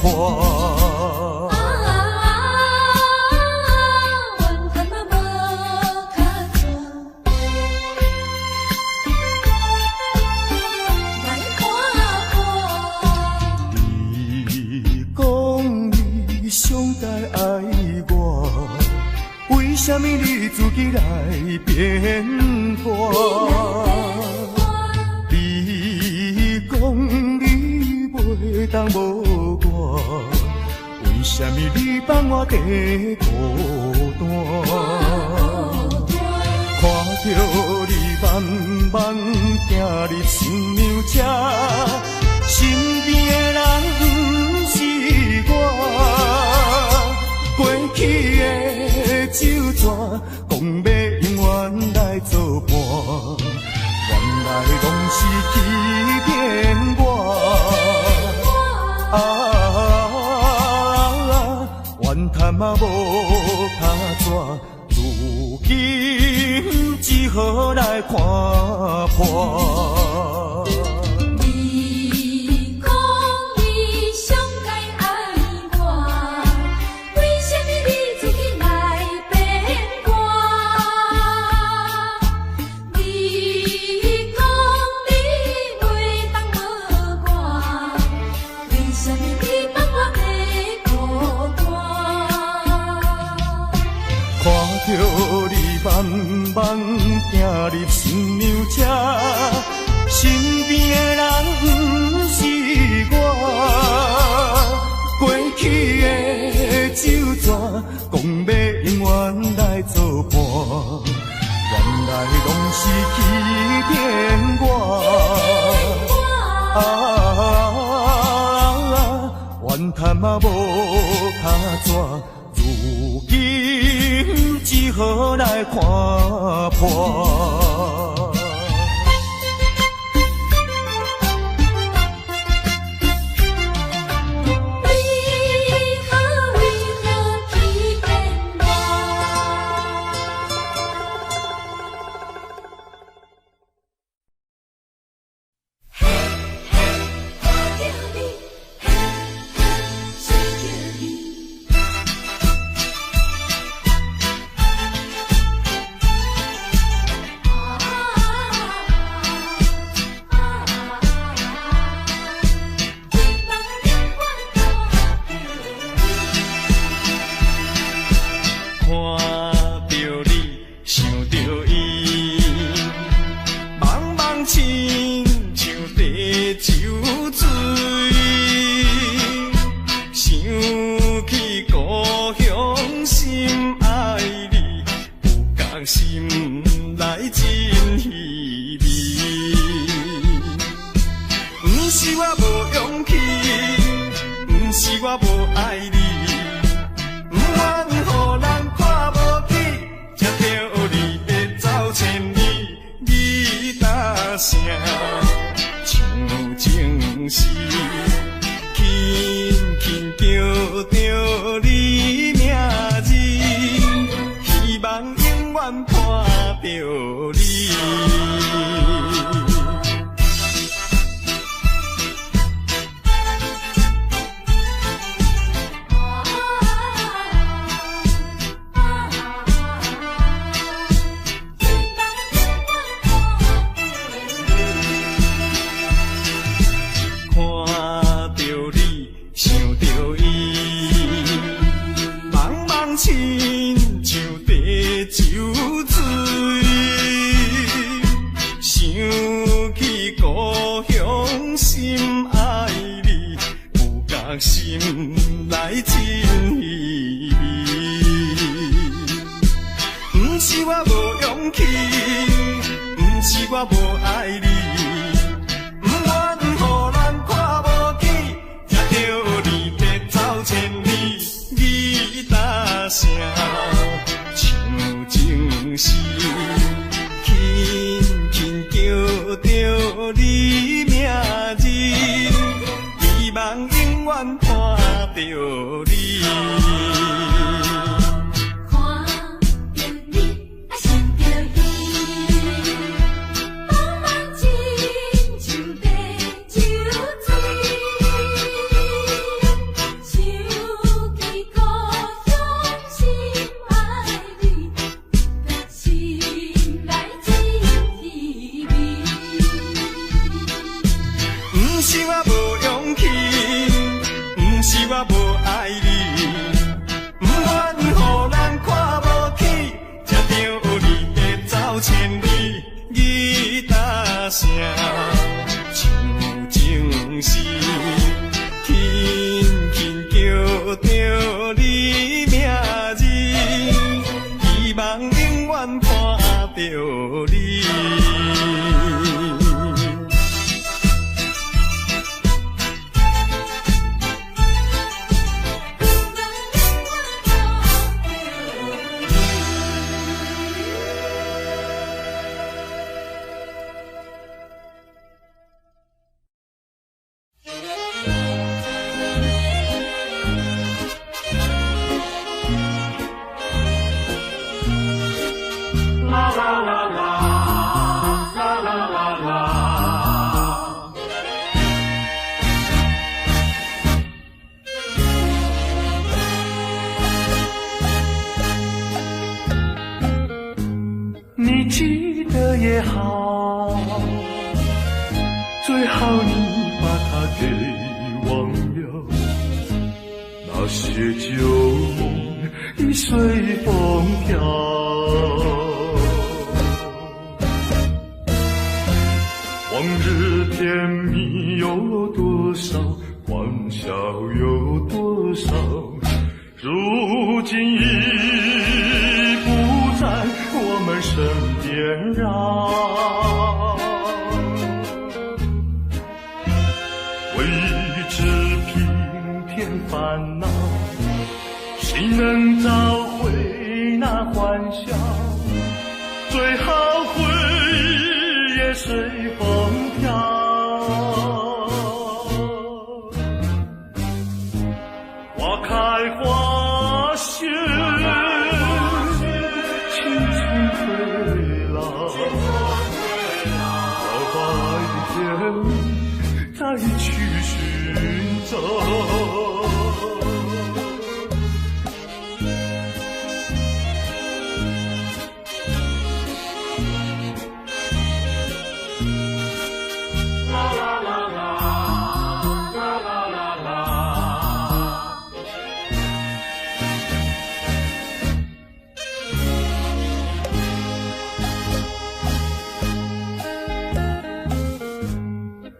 破。上台爱我，为什么你自己来变卦？你讲你袂当无我，为什么你放我在孤单？看着你慢慢行入新娘车，身边的人不是我。过去的酒泉，讲要永远来作伴，原来拢是欺骗我。怨叹嘛无卡纸，如今只好来看破。看着你慢慢行入新娘车，身边的人不是我。过去的酒泉，讲要永远来作伴，原来拢是欺骗我。怨叹嘛无卡纸，如今只好来看破。声，唱情诗，轻轻叫着你名字，希望永远伴着你。亲像地酒醉，想起故乡心爱你，有觉心内真稀微。不是我无勇气，不是我无爱你，不愿予咱看无起，才着离别走千里。吉他声，唱情诗，轻轻叫着你名字，希望永远伴着你。不是我无勇气，不是我无爱你，不愿予咱看无起，才着离别走千里。吉他声，唱情诗，轻轻叫着你名字，希望永远伴着你。你记得也好，最好你把它给忘了。那些旧梦已随风飘，往日甜蜜有多少，欢笑有多少，如今已不在我们身边啊。为一只平添烦恼，谁能找回那欢笑？最好回忆也随风飘。花开花谢，青春退老，到白天再去寻找。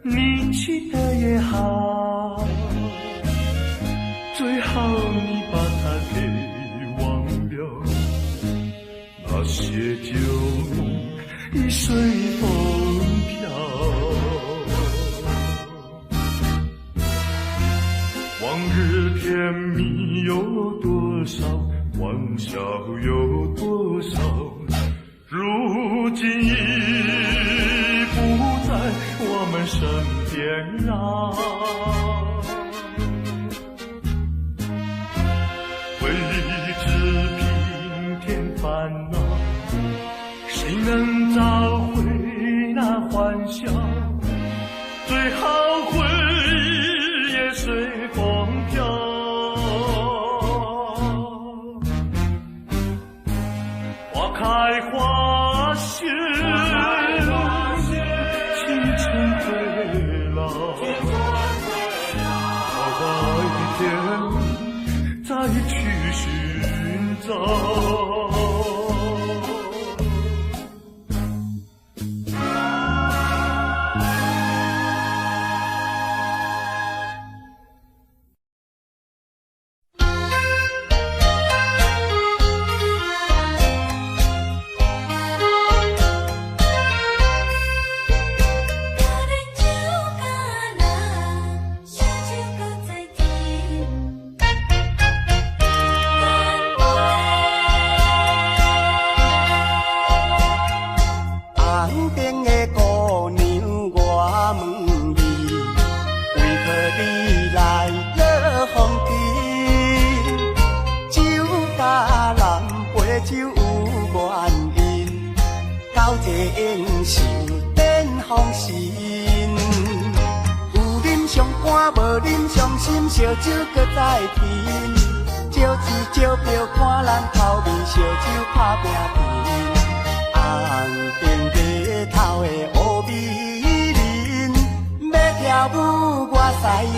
你记得也好，最好你把它给忘了。那些旧梦已随风飘，往日甜蜜有多少，欢笑有多少，如今已不然。为知平添烦恼，谁能找回那欢笑？最好回忆也随风飘。花开花谢，青春归老，到白天再去寻找。烧酒搁再甜，招钱招票看人头面，烧酒打拼拼。红顶白头的乌美人，要跳舞我使因，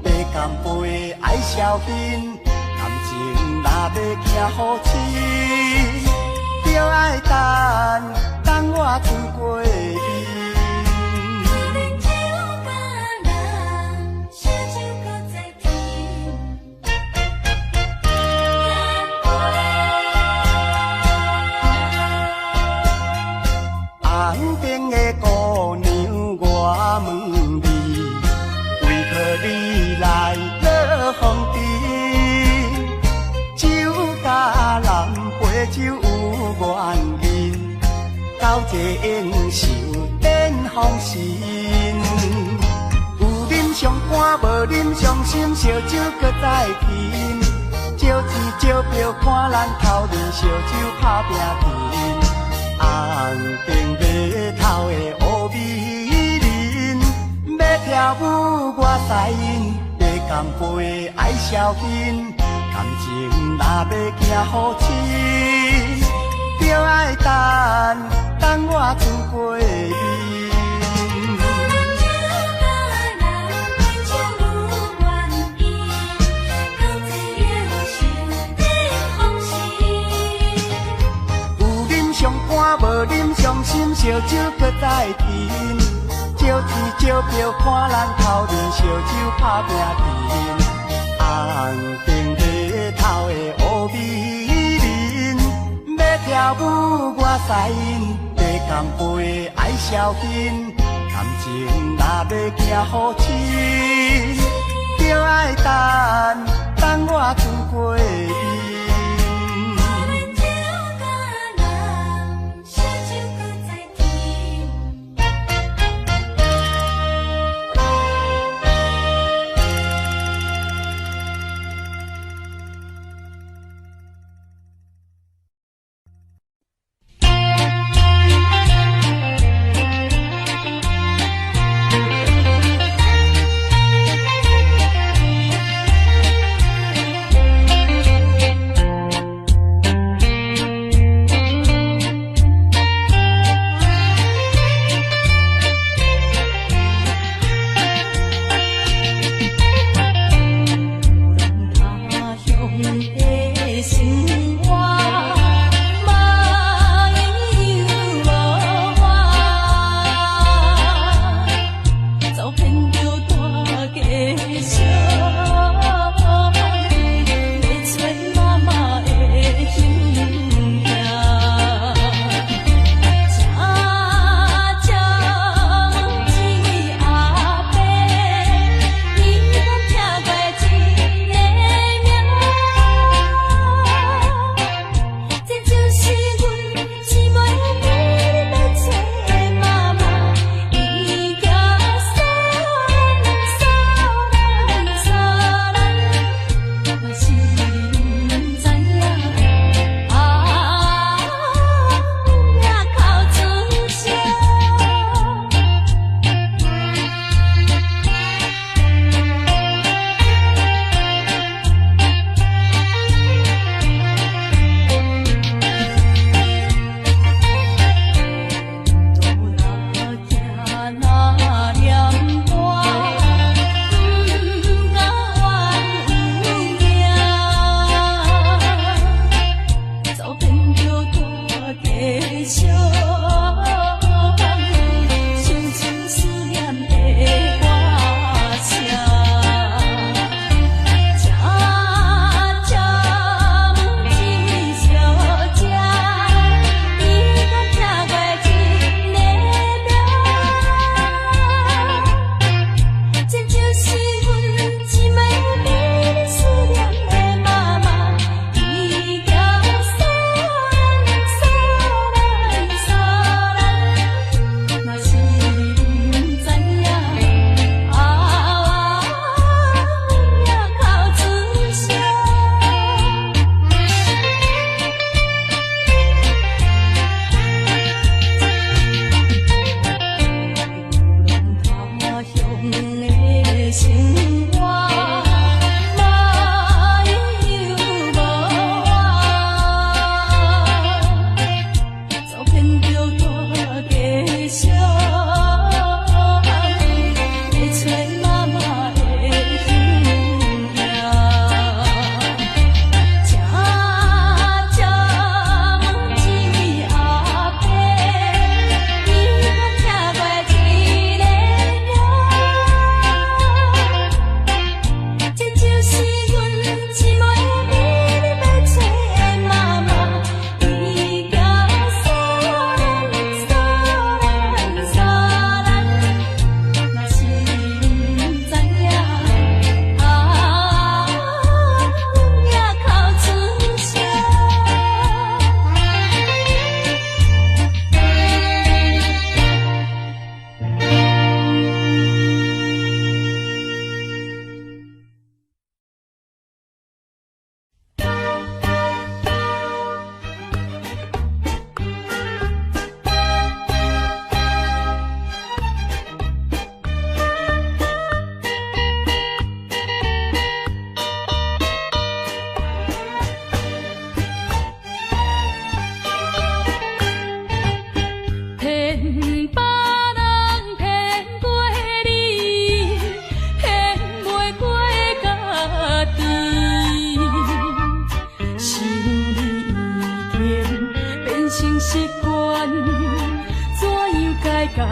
要干杯爱消遣。感情若要行好深，就爱等我春过伊。红顶的姑娘，我问你，为何你来落风尘？酒甲人陪酒有缘人，交际应酬变风神。有啉上欢，无啉上心，烧酒搁再甜。招钱招票看人头面，烧酒打拼拼。红顶白头的乌美人，要跳舞我使因，要干杯爱消遣。感情若要行好深，就爱等我春过伊。无啉上心，烧酒搁再甜。招钱招票看人头面，烧酒打拼拼。红顶白头的乌美人，要跳舞我使因，要干杯爱消遣。感情若要行好深，就爱等我春过伊。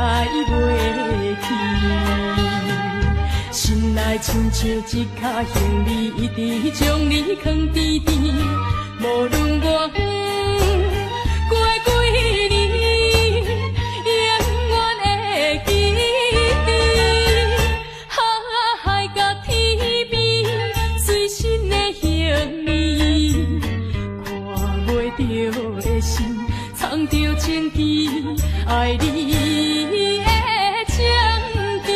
袂去。心内亲像一脚行李，一直将你藏甜甜。无论我过几年，永远会记得。海角天边，随身的行李，看袂着的心，藏着情意，爱你的情意。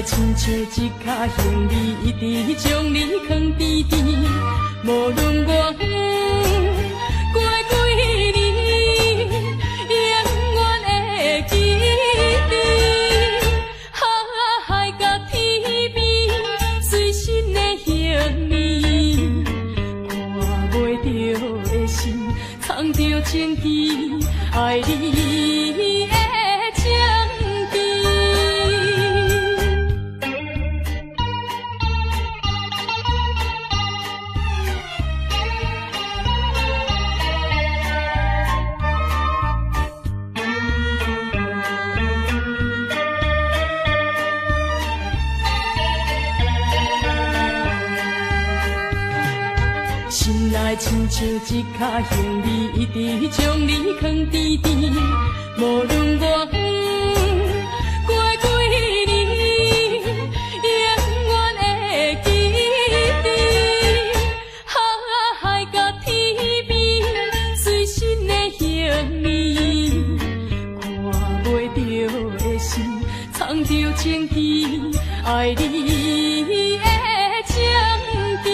亲像一脚行李，一直将你藏甜甜。无论我过几年，永远会记得。海角天边，随身的行李，看袂着的心，藏着情意，爱你的情意。亲像一脚行李，一直将你藏甜甜。无论我过几年，永远会记得。海角天边，随身的行李，看袂着的心，藏着情意，爱你的情意。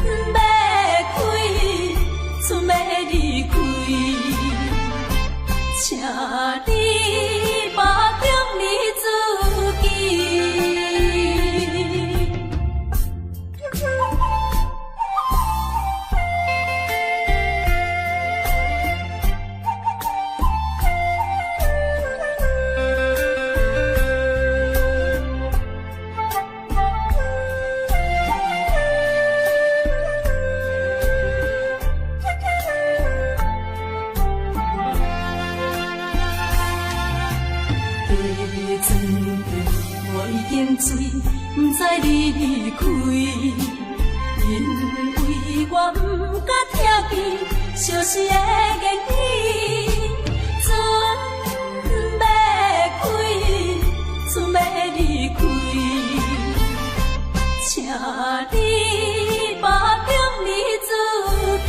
准备开，准备离开。船我已经醉，不知你离开，因为我不敢听见相思的言语，船要开，船要离开，请你保重你自己。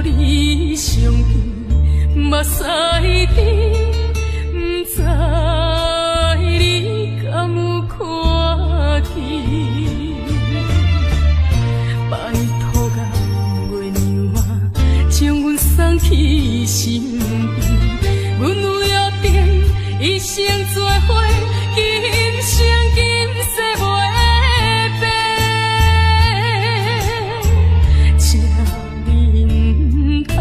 你相见，目屎滴，不知你敢有看见？拜托甲月娘啊，将阮送去身边，阮有约定，一生做伙，今生今世袂变。请你不通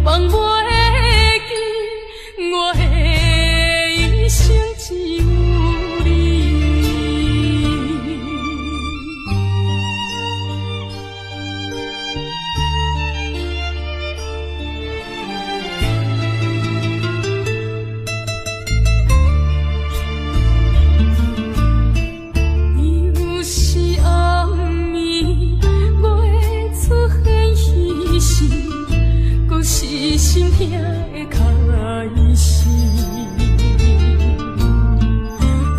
放袂记，我的一生只有你。有时暗暝，月出现彼时，搁是心痛的开始。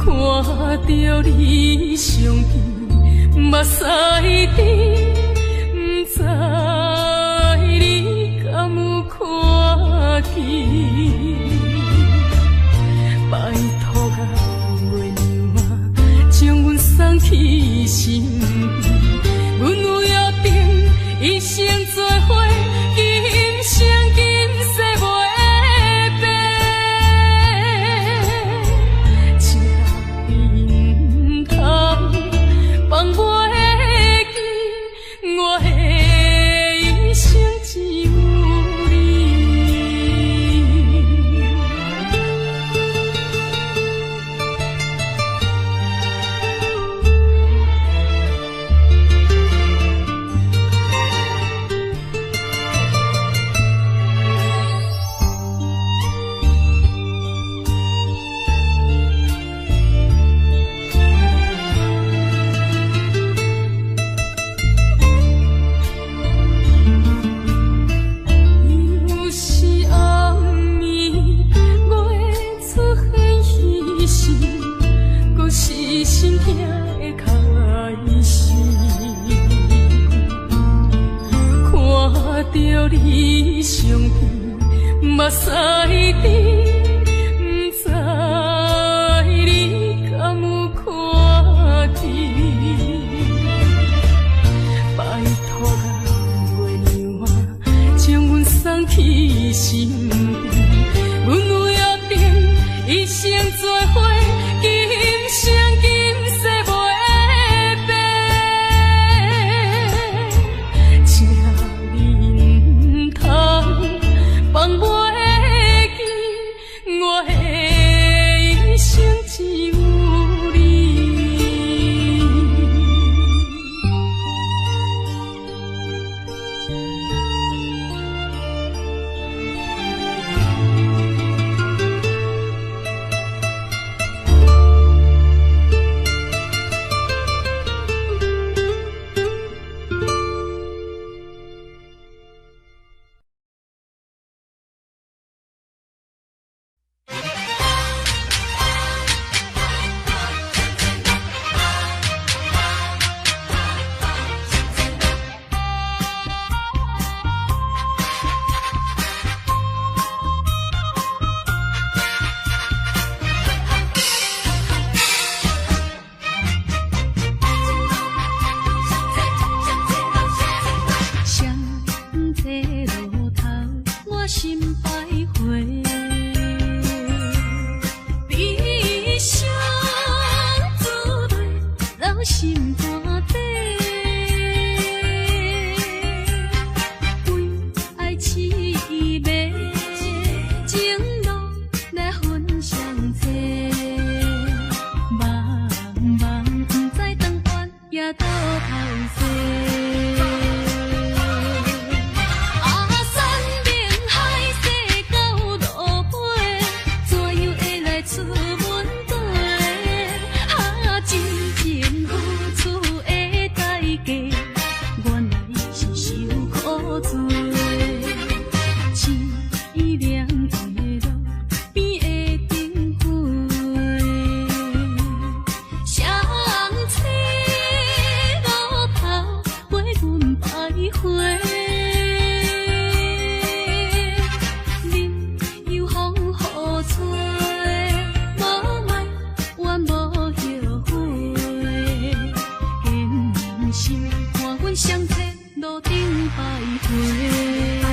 看着你相见，目屎滴，不知你敢有看见？拜托甲月娘啊，将阮送去身边，阮有约定，一生做伙，今生今世袂变。请你不通放袂记，我的一生只有你。有时暗暝，月出现彼时，搁是心痛的开始。看着你相见，目屎滴，不知你敢有看见？拜托甲月娘啊，将阮送去身边，阮有约定，一生做伙，今生今世袂变。请你不通放袂记，我的一生只有你。双车路头，我心徘徊，悲伤滋味留心肝底，为爱凄美，情路来分相册，茫茫不知长远也到头西。心，看阮相册路顶徘徊。